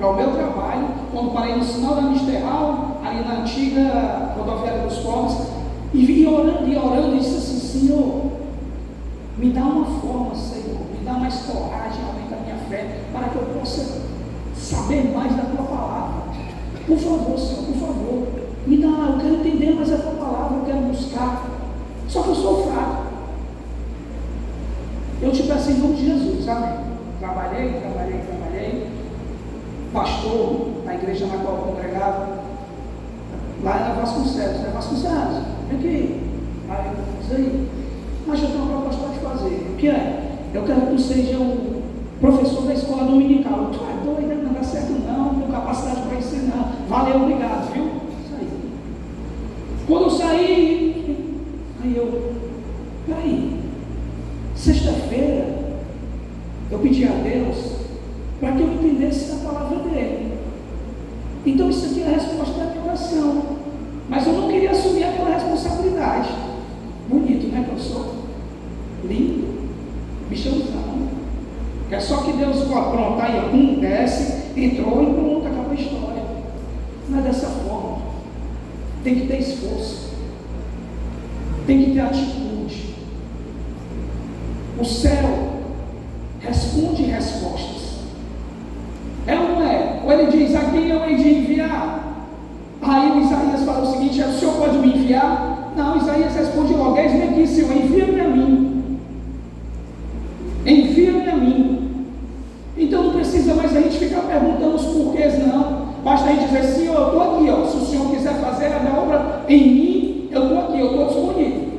o meu trabalho, quando parei no sinal da Misterral, ali na antiga rodoviária dos Pobres, e vim orando, e disse assim: Senhor, me dá uma forma, Senhor, me dá mais coragem, aumenta a minha fé, para que eu possa saber mais da tua palavra. Por favor, Senhor, por favor, me dá, eu quero entender mais a tua palavra, eu quero buscar. Só que eu sou fraco. Eu te peço em nome de Jesus, amém. Trabalhei. Pastor na igreja na qual eu congregava, lá era Vasconcelos, né? Vasconcelos, vem aqui. Aí eu disse: aí, mas eu tenho uma proposta para te fazer. O que é? Eu quero que tu seja o professor da escola dominical. Tu é doido, não dá certo não, não tenho capacidade para ensinar. Valeu, obrigado, viu? Saí. Quando eu saí, aí eu, peraí, sexta-feira, eu pedi a Deus para que eu entendesse a palavra dele. Então isso aqui é a resposta da minha oração. Mas eu não queria assumir aquela responsabilidade. Bonito, né, professor? Lindo, bichãozão. É só que Deus pronto, aí desce, entrou e pronto, acabou a história. Não é dessa forma. Tem que ter esforço. Tem que ter atitude. O céu responde respostas. É ou não é? Ou ele diz: a quem eu hei de enviar? Aí o Isaías fala o seguinte: o senhor pode me enviar? Não, Isaías responde logo: eis-me aqui, Senhor, envia-me a mim. Envia-me a mim. Então não precisa mais a gente ficar perguntando os porquês, não. Basta a gente dizer: Senhor, eu estou aqui, ó. Se o Senhor quiser fazer a minha obra em mim, eu estou aqui, eu estou disponível.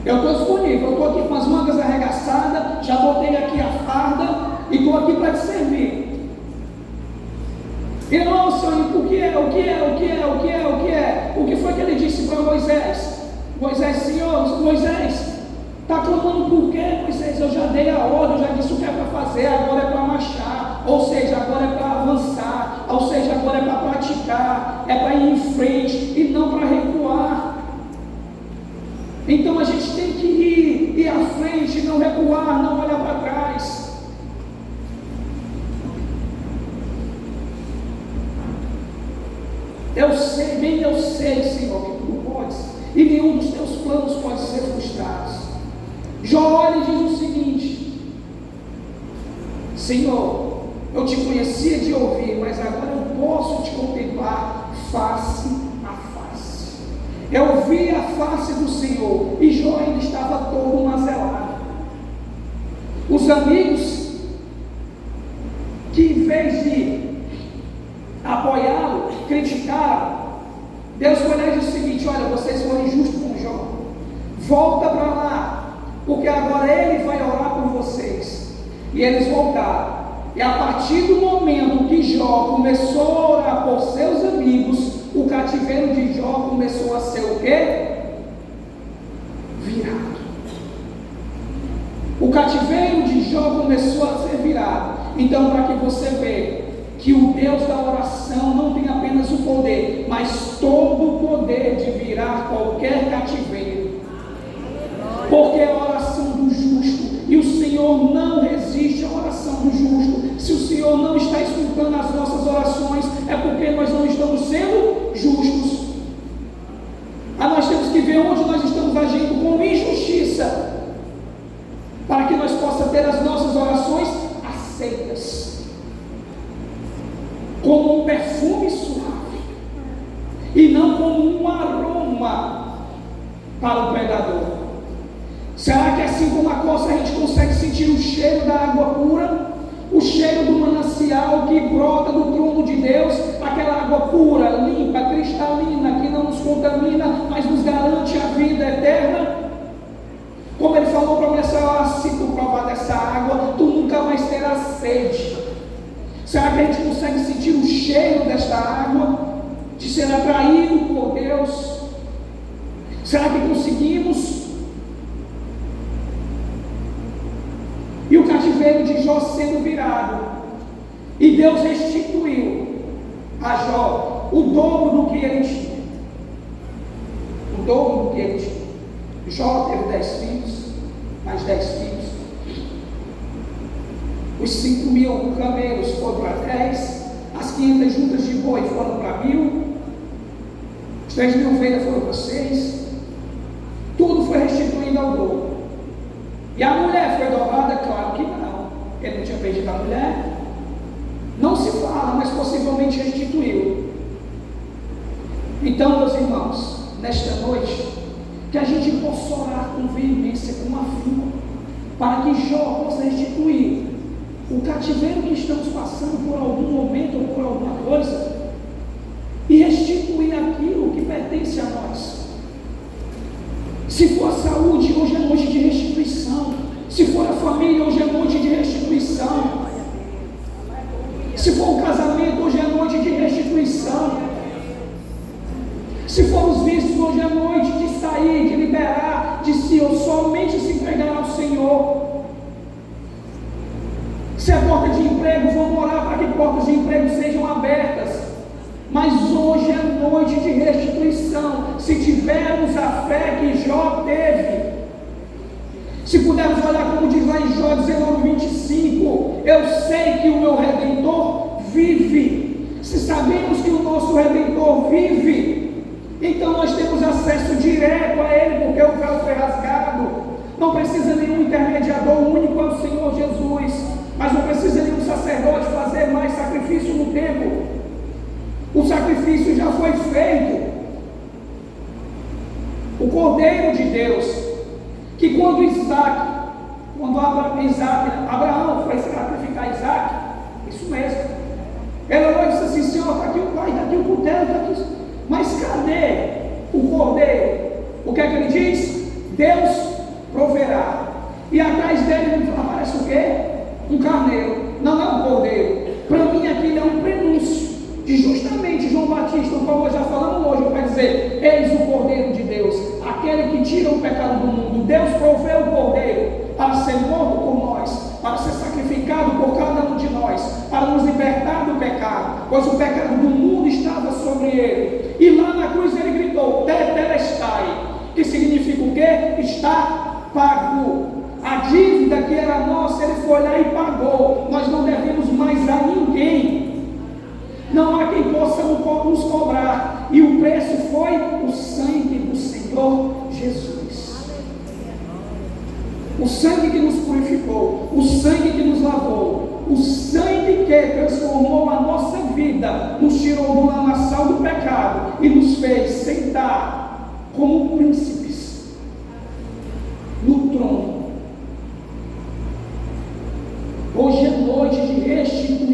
Eu estou aqui com as mangas arregaçadas, já botei aqui a farda e estou aqui para te servir. E não, Senhor, o que é? O que foi que ele disse para Moisés? Moisés: Senhor, Moisés, está clamando por quê, Moisés? Eu já dei a ordem, eu já disse o que é para fazer, agora é para marchar, ou seja, agora é para avançar, ou seja, agora é para praticar, é para ir em frente e não para recuar. Então a gente tem que ir à frente, não recuar, não olhar para trás. Eu sei, Senhor, que tu podes, e nenhum dos teus planos pode ser frustrado. Jó olha e diz o seguinte: Senhor, eu te conhecia de ouvir, mas agora eu posso te contemplar face a face. Eu vi a face do Senhor, e Jó ainda estava todo mazelado. Os amigos, que em vez de apoiá-lo, criticaram, Deus foi lá e disse o seguinte: olha, vocês foram injustos com Jó, volta para lá, porque agora ele vai orar por vocês. E eles voltaram. E a partir do momento que Jó começou a orar por seus amigos, o cativeiro de Jó começou a ser o quê? Virado. O cativeiro de Jó começou a ser virado. Então, para que você veja que o Deus da oração não tem apenas o poder, mas todo o poder de virar qualquer cativeiro. Porque é a oração do justo, e o Senhor não resiste à oração do justo. Se o Senhor não está escutando as nossas orações, é porque nós não estamos sendo justos. Nós temos que ver onde nós estamos agindo com injustiça, para que nós possamos ter as nossas orações aceitas, como um perfume suave, e não como um aroma para o pregador. Será que assim como a costa a gente consegue sentir o cheiro da água pura, o cheiro do manancial que brota do trono de Deus, aquela água pura, limpa, cristalina, que não nos contamina, mas nos garante a vida eterna? Como ele falou para a mulher: se tu provar dessa água, tu nunca mais terás sede. Será que a gente consegue sentir o cheiro desta água, de ser atraído por Deus? Será que conseguimos? E o cativeiro de Jó sendo virado, e Deus restituiu a Jó o dobro do que ele tinha. O dobro do que ele tinha. Jó teve 10 filhos, mais 10 filhos. Os 5.000 camelos foram para 10, as 500 juntas de boi foram para 1.000, os 3.000 ovelhas foram para 6. Tudo foi restituído ao dobro. E a mulher foi dobrada? Claro que não. Ele não tinha perdido a mulher. Não se fala, mas possivelmente restituiu. Então, meus irmãos, nesta noite, que a gente possa orar com veemência, com afinco, para que Jó possa restituir o cativeiro que estamos passando por algum momento ou por alguma coisa, e restituir aquilo que pertence a nós. Se for a saúde, hoje é noite de restituição. Se for a família, hoje é noite de restituição. Se for o casamento, hoje é noite de restituição. Se for os vícios, hoje é noite de sair, de liberar, de somente se entregar ao Senhor. Se é porta de emprego, vamos orar para que portas de emprego sejam abertas. Mas hoje é noite de restituição. Se tivermos a fé que Jó teve, se pudermos olhar como diz lá em Jó 19:25, eu sei que o meu Redentor vive. Se sabemos que o nosso Redentor vive, então nós temos acesso direto a Ele, porque o véu foi rasgado. Não precisa nenhum intermediador, o único é o Senhor Jesus. Mas não precisa nenhum sacerdote fazer mais sacrifício no templo. O sacrifício já foi feito. O Cordeiro de Deus, que quando Abraão foi sacrificar Isaac, isso mesmo, ele olhou e disse assim: Senhor, está aqui o pai, está aqui o cordeiro, está aqui. Mas cadê o cordeiro? O que é que ele diz? Deus proverá. E atrás dele aparece o quê? Um carneiro. Não é um cordeiro. Para mim aquilo é um prenúncio de justamente João Batista, o qual nós já falamos hoje, para dizer: eis o Cordeiro de Deus, aquele que tira o pecado do mundo. Deus proveu o Cordeiro para ser morto por nós, para ser sacrificado por cada um de nós, para nos libertar do pecado, pois o pecado do mundo estava sobre ele. E lá na cruz ele gritou: Tetelestai, que significa o quê? Está pago. A dívida que era nossa, ele foi lá e pagou. Nós não devemos mais a ninguém. Não há quem possa nos cobrar. E o preço foi o sangue do Senhor Jesus. O sangue que nos purificou, o sangue que nos lavou, o sangue que transformou a nossa vida, nos tirou do lamaçal do pecado e nos fez sentar como príncipes no trono.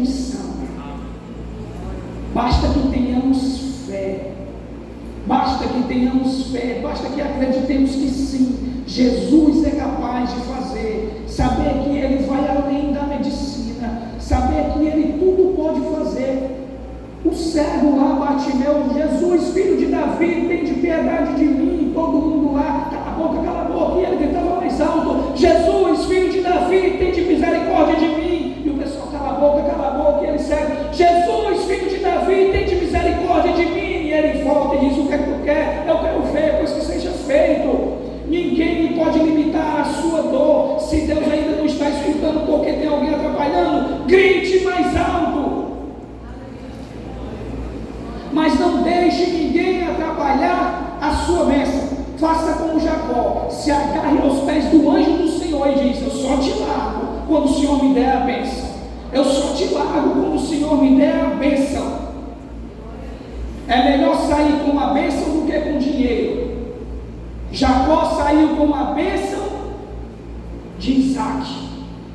condição. Basta que tenhamos fé. Basta que tenhamos fé. Basta que acreditemos que sim, Jesus é capaz de fazer. Saber que Ele vai além da medicina. Saber que Ele tudo pode fazer. O cego lá, Bartimeu, Jesus, filho de Davi, tem de piedade de mim. Todo mundo lá, cala a boca, e ele gritava mais alto: Jesus, filho de Davi, tem de misericórdia de mim. E o pessoal, cala a boca, e ele segue: Jesus, filho de Davi, tem de misericórdia de mim. E ele volta e diz: o que é que tu quer? Eu quero ver, pois que seja feito. Ninguém pode limitar a sua dor. Se Deus ainda não está escutando porque tem alguém atrapalhando, grite mais alto. Mas não deixe ninguém atrapalhar a sua bênção. Faça como Jacó, se agarre aos pés do anjo do Senhor e diz: eu só te largo quando o Senhor me der a bênção. Eu só te largo quando o Senhor me der a bênção. É melhor sair com a bênção do que com dinheiro. Jacó saiu com a bênção de Isaac.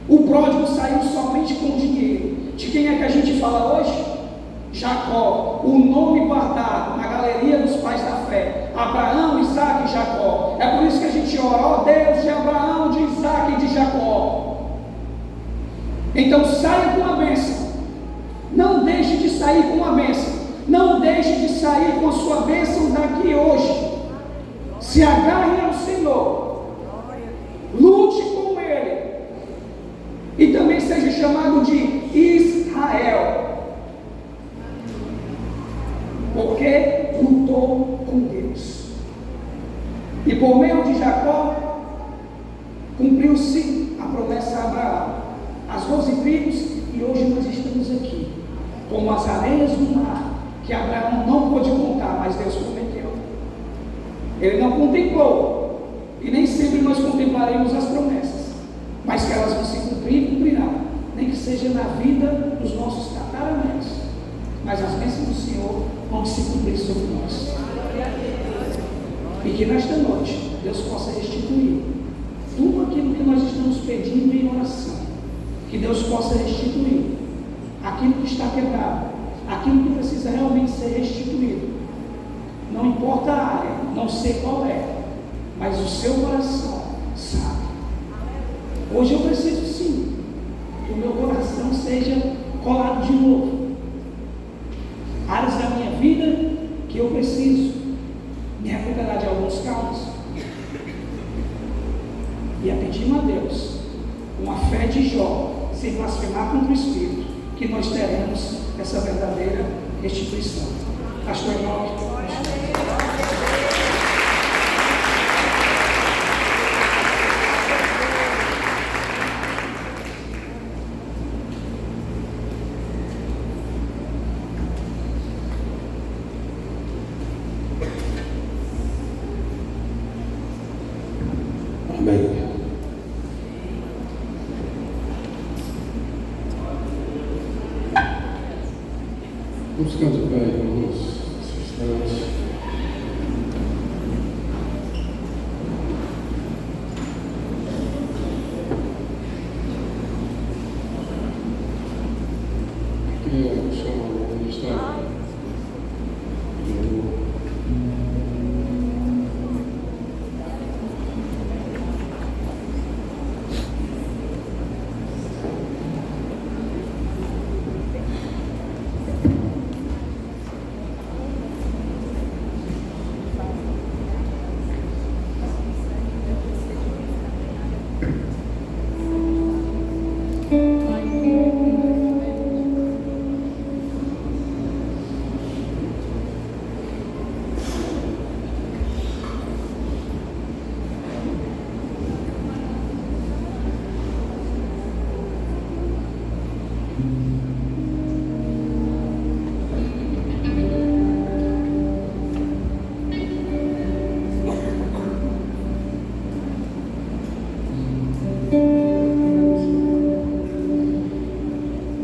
O pródigo saiu somente com dinheiro. De quem é que a gente fala hoje? Jacó, o nome guardado na galeria dos pais da fé: Abraão, Isaac e Jacó. É por isso que a gente ora: ó Deus de Abraão, de Isaac e de Jacó. Então saia com a bênção. Não deixe de sair com a bênção. Não deixe de sair com a sua bênção daqui hoje. Se agarre ao Senhor. Lute com Ele. E também seja chamado de Israel. Porque lutou com Deus. E por meio de Jacó, cumpriu-se a promessa a Abraão. As 12 tribos, e hoje nós estamos aqui, como as areias do mar, que Abraão não pôde contar, mas Deus prometeu. Ele não contemplou, e nem sempre nós contemplaremos as promessas, mas que elas vão se cumprir e cumprirão, nem que seja na vida dos nossos tataranetos. Mas as bênçãos do Senhor vão se cumprir sobre nós. E que nesta noite Deus possa restituir tudo aquilo que nós estamos pedindo em oração. Que Deus possa restituir aquilo que está quebrado, aquilo que precisa realmente ser restituído. Não importa a área, não sei qual é, mas o seu coração sabe. Hoje eu preciso sim que o meu coração seja colado de novo. Áreas da minha vida que eu preciso me recuperar de alguns calos. E a pedir a Deus, com a fé de Jó, sem blasfemar contra o Espírito, que nós teremos essa verdadeira restituição. Pastor Enoque. Amém. Vamos ficar de pé, irmãos, nesse instante. Queria chamar o ministério.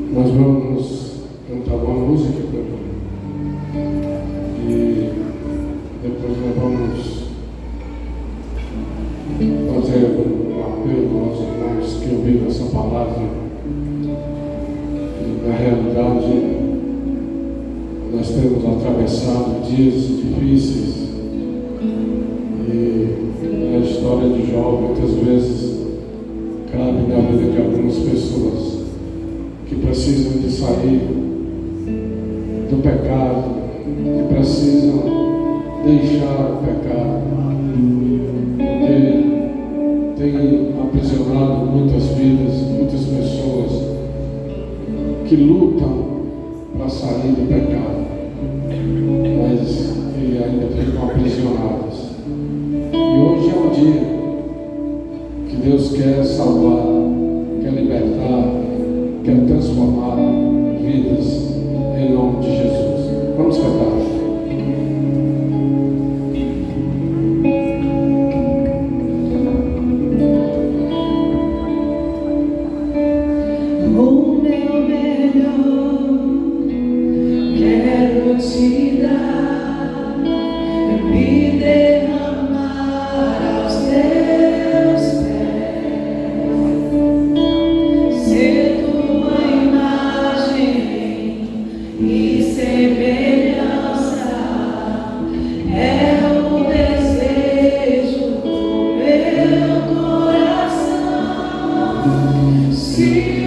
Nós vamos cantar uma música e depois nós vamos fazer um apelo aos irmãos que ouviram essa palavra na realidade, nós temos atravessado dias difíceis e a história de Jó muitas vezes cabe na vida de algumas pessoas que precisam de sair do pecado, que precisam deixar o pecado, porque tem aprisionado muitas vidas, muitas pessoas que lutam para sair do pecado, mas que ainda ficam aprisionadas. E hoje é um dia que Deus quer salvar, quer libertar, quer transformar vidas em nome de Jesus. Vamos cantar. Say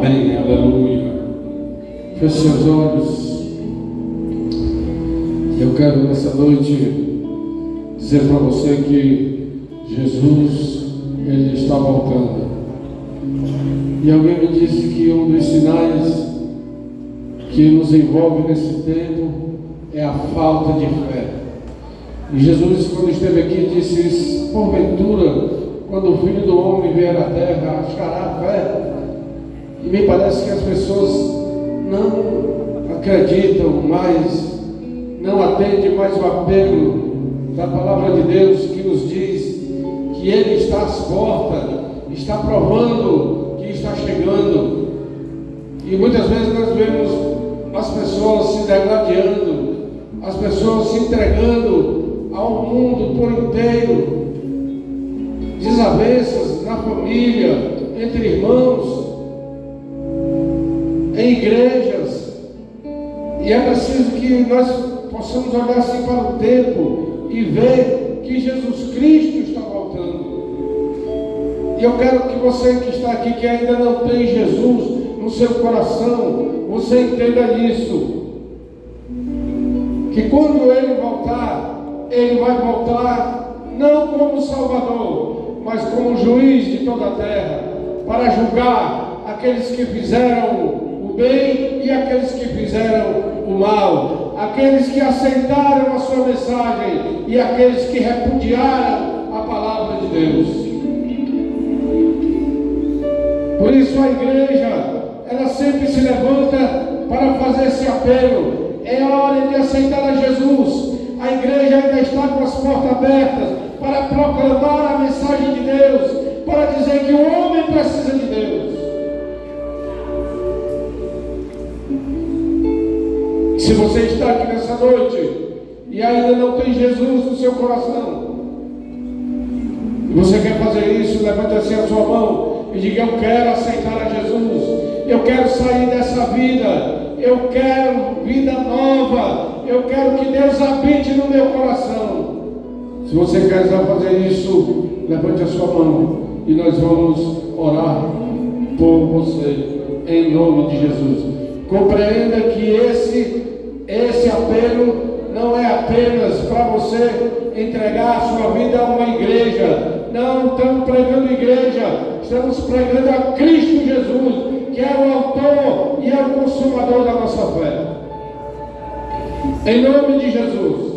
Amém, aleluia. Feche seus olhos. Eu quero nessa noite dizer para você que Jesus, Ele está voltando. E alguém me disse que um dos sinais que nos envolve nesse tempo é a falta de fé. E Jesus, quando esteve aqui, disse isso: porventura, quando o Filho do Homem vier à terra, achará fé? E me parece que as pessoas não acreditam mais, não atendem mais o apelo da palavra de Deus, que nos diz que Ele está às portas, está provando que está chegando. E muitas vezes nós vemos as pessoas se degradando, as pessoas se entregando ao mundo por inteiro, desavenças na família, entre irmãos, em igrejas. E é preciso que nós possamos olhar assim para o tempo e ver que Jesus Cristo está voltando. E eu quero que você que está aqui, que ainda não tem Jesus no seu coração, você entenda isso, que quando Ele voltar, Ele vai voltar não como Salvador, mas como juiz de toda a terra, para julgar aqueles que fizeram o bem e aqueles que fizeram o mal, aqueles que aceitaram a sua mensagem e aqueles que repudiaram a palavra de Deus. Por isso a igreja, ela sempre se levanta para fazer esse apelo. É hora de aceitar a Jesus. A igreja ainda está com as portas abertas para proclamar a mensagem de Deus, para dizer que o homem precisa de Deus. Se você está aqui nessa noite e ainda não tem Jesus no seu coração, e você quer fazer isso, levante assim a sua mão e diga: eu quero aceitar a Jesus, eu quero sair dessa vida, eu quero vida nova, eu quero que Deus habite no meu coração. Se você quer fazer isso, levante a sua mão e nós vamos orar por você, em nome de Jesus. Compreenda que esse apelo não é apenas para você entregar a sua vida a uma igreja. Não estamos pregando igreja, estamos pregando a Cristo Jesus, que é o autor e é o consumador da nossa fé. Em nome de Jesus.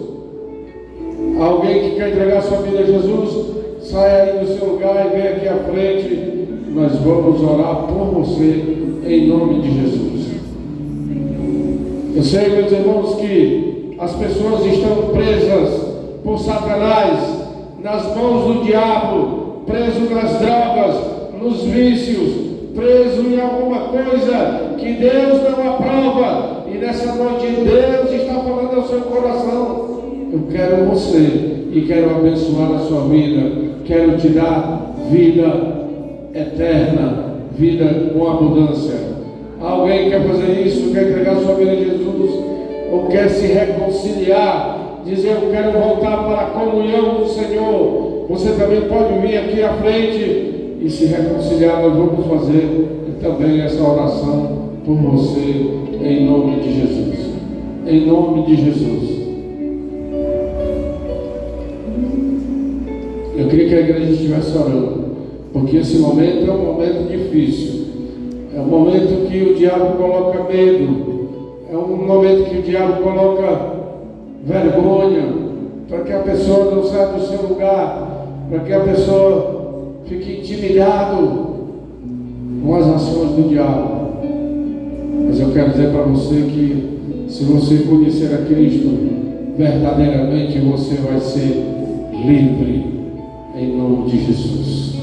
Alguém que quer entregar sua vida a Jesus, saia aí do seu lugar e venha aqui à frente. Nós vamos orar por você, em nome de Jesus. Eu sei, meus irmãos, que as pessoas estão presas por Satanás, nas mãos do diabo, preso nas drogas, nos vícios, preso em alguma coisa que Deus não aprova. E nessa noite Deus está falando ao seu coração: eu quero você e quero abençoar a sua vida, quero te dar vida eterna, vida com abundância. Alguém quer fazer isso, quer entregar sua vida a Jesus, ou quer se reconciliar, dizer: eu quero voltar para a comunhão do Senhor. Você também pode vir aqui à frente e se reconciliar. Nós vamos fazer também essa oração por você, em nome de Jesus. Em nome de Jesus. Eu queria que a igreja estivesse orando, porque esse momento é um momento difícil. É um momento que o diabo coloca medo, é um momento que o diabo coloca vergonha, para que a pessoa não saia do seu lugar, para que a pessoa fique intimidado com as ações do diabo. Mas eu quero dizer para você que, se você conhecer a Cristo, verdadeiramente você vai ser livre, em nome de Jesus.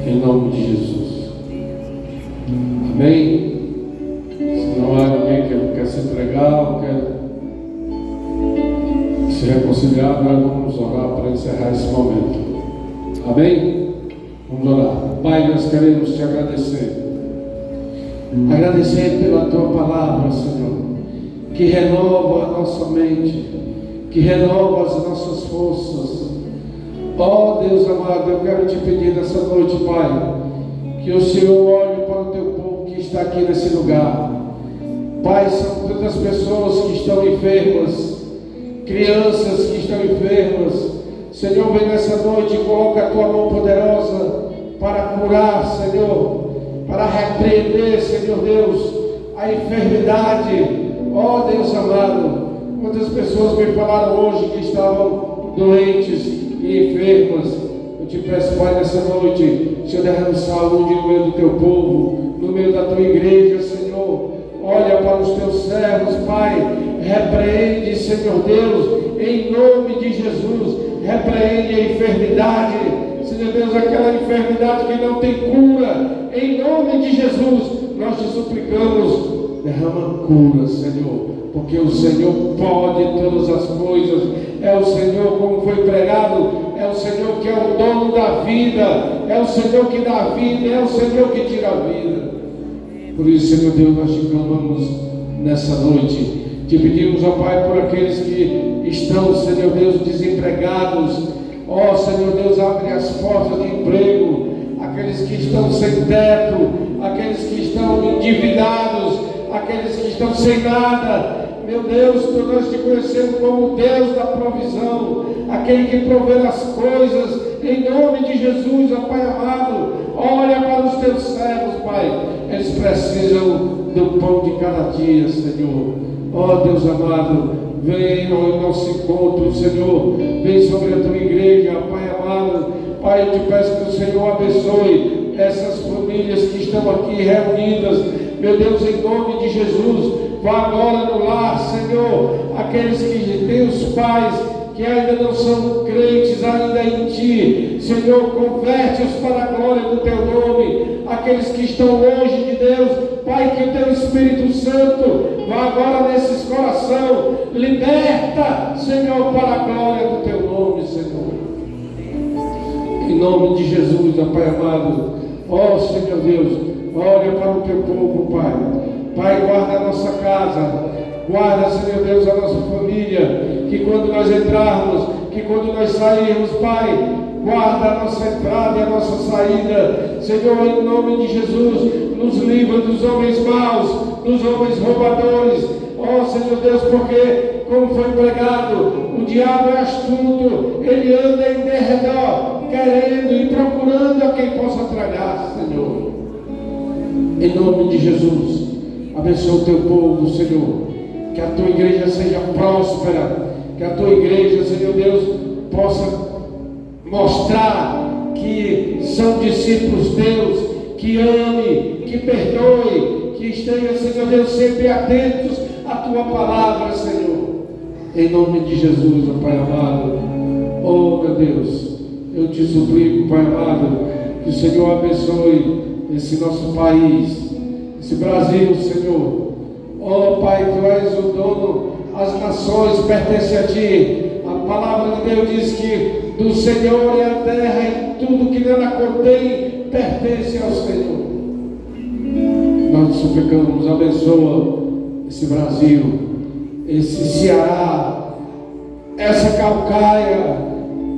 Em nome de Jesus. Amém? Se não há alguém que quer se entregar ou quer se reconciliar, nós vamos orar para encerrar esse momento. Amém? Vamos orar. Pai, nós queremos te agradecer. Agradecer pela tua palavra, Senhor, que renova a nossa mente, que renova as nossas forças. Ó Deus amado, eu quero te pedir nessa noite, Pai, que o Senhor olhe para o teu povo que está está aqui nesse lugar. Pai, são tantas pessoas que estão enfermas, crianças que estão enfermas. Senhor, vem nessa noite e coloca a tua mão poderosa para curar, Senhor, para repreender, Senhor Deus, a enfermidade. Ó Deus amado, quantas pessoas me falaram hoje que estavam doentes e enfermas. Eu te peço, Pai, nessa noite, Senhor, derrame saúde no meio do teu povo, no meio da tua igreja, Senhor. Olha para os teus servos, Pai, repreende, Senhor Deus, em nome de Jesus, repreende a enfermidade, Senhor Deus, aquela enfermidade que não tem cura, em nome de Jesus, nós te suplicamos, derrama cura, Senhor, porque o Senhor pode todas as coisas, é o Senhor, como foi pregado, é o Senhor que é o dono da vida, é o Senhor que dá a vida, é o Senhor que tira a vida. Por isso, Senhor Deus, nós te clamamos nessa noite. Te pedimos, ó Pai, por aqueles que estão, Senhor Deus, desempregados. Ó Senhor Deus, abre as portas de emprego. Aqueles que estão sem teto, aqueles que estão endividados, aqueles que estão sem nada. Meu Deus, nós te conhecemos como Deus da provisão, aquele que provê as coisas, em nome de Jesus, ó Pai amado. Olha para os teus servos, Pai, eles precisam do pão de cada dia, Senhor. Ó Deus amado, vem ao nosso encontro, Senhor, vem sobre a tua igreja, Pai amado. Pai, eu te peço que o Senhor abençoe essas famílias que estão aqui reunidas, meu Deus, em nome de Jesus. Vá agora no lar, Senhor, aqueles que têm os pais que ainda não são crentes ainda em Ti, Senhor, converte-os para a glória do Teu nome. Aqueles que estão longe de Deus, Pai, que o Teu Espírito Santo vá agora nesses corações, liberta, Senhor, para a glória do Teu nome, Senhor. Em nome de Jesus, ó Pai amado, ó Senhor Deus, olha para o Teu povo, Pai. Pai, guarda a nossa casa, guarda, Senhor Deus, a nossa família, que quando nós entrarmos, que quando nós sairmos, Pai, guarda a nossa entrada e a nossa saída, Senhor, em nome de Jesus, nos livra dos homens maus, dos homens roubadores, ó Senhor Deus, porque, como foi pregado, o diabo é astuto, ele anda em derredor, querendo e procurando a quem possa tragar, Senhor. Em nome de Jesus, abençoa o teu povo, Senhor, que a tua igreja seja próspera, que a tua igreja, Senhor Deus, possa mostrar que são discípulos teus, que ame, que perdoe, que esteja, Senhor Deus, sempre atentos à tua palavra, Senhor. Em nome de Jesus, ó Pai amado, oh meu Deus, eu te suplico, Pai amado, que o Senhor abençoe esse nosso país, esse Brasil, Senhor. Oh Pai, Tu és o dono, as nações pertencem a Ti. A palavra de Deus diz que do Senhor é a terra e tudo que nela contém pertence ao Senhor. Nós te suplicamos, abençoa esse Brasil, esse Ceará, essa Calcaia,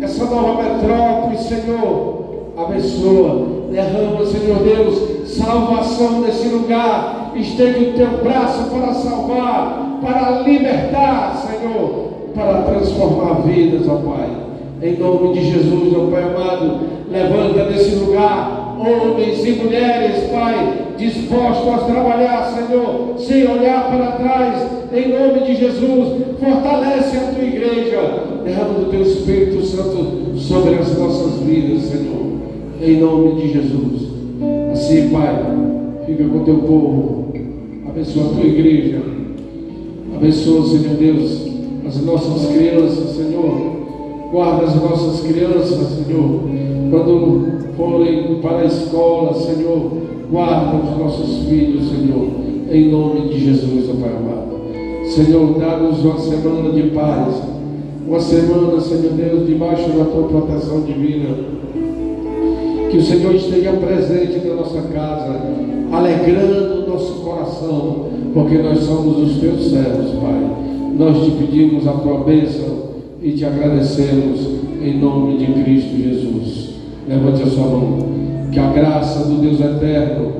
essa nova metrópole, Senhor. Abençoa, derrama, Senhor Deus, salvação nesse lugar. Estende o teu braço para salvar, para libertar, Senhor, para transformar vidas, ó Pai. Em nome de Jesus, ó Pai amado, levanta nesse lugar homens e mulheres, Pai, dispostos a trabalhar, Senhor, sem olhar para trás. Em nome de Jesus, fortalece a tua igreja, derrama o teu Espírito Santo sobre as nossas vidas, Senhor. Em nome de Jesus. Assim, Pai, fica com o teu povo, abençoa a tua igreja, abençoa, Senhor Deus, as nossas crianças, Senhor. Guarda as nossas crianças, Senhor, quando forem para a escola, Senhor. Guarda os nossos filhos, Senhor, em nome de Jesus, ó Pai amado. Senhor, dá-nos uma semana de paz, uma semana, Senhor Deus, debaixo da tua proteção divina. Que o Senhor esteja presente na nossa casa, alegrando o nosso coração, porque nós somos os teus servos, Pai. Nós te pedimos a tua bênção e te agradecemos em nome de Cristo Jesus. Levante a sua mão. Que a graça do Deus eterno,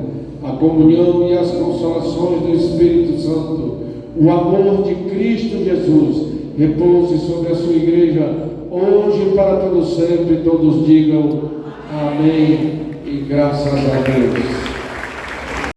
a comunhão e as consolações do Espírito Santo, o amor de Cristo Jesus, repouse sobre a sua igreja, hoje e para todo sempre. Todos digam amém e graças a Deus.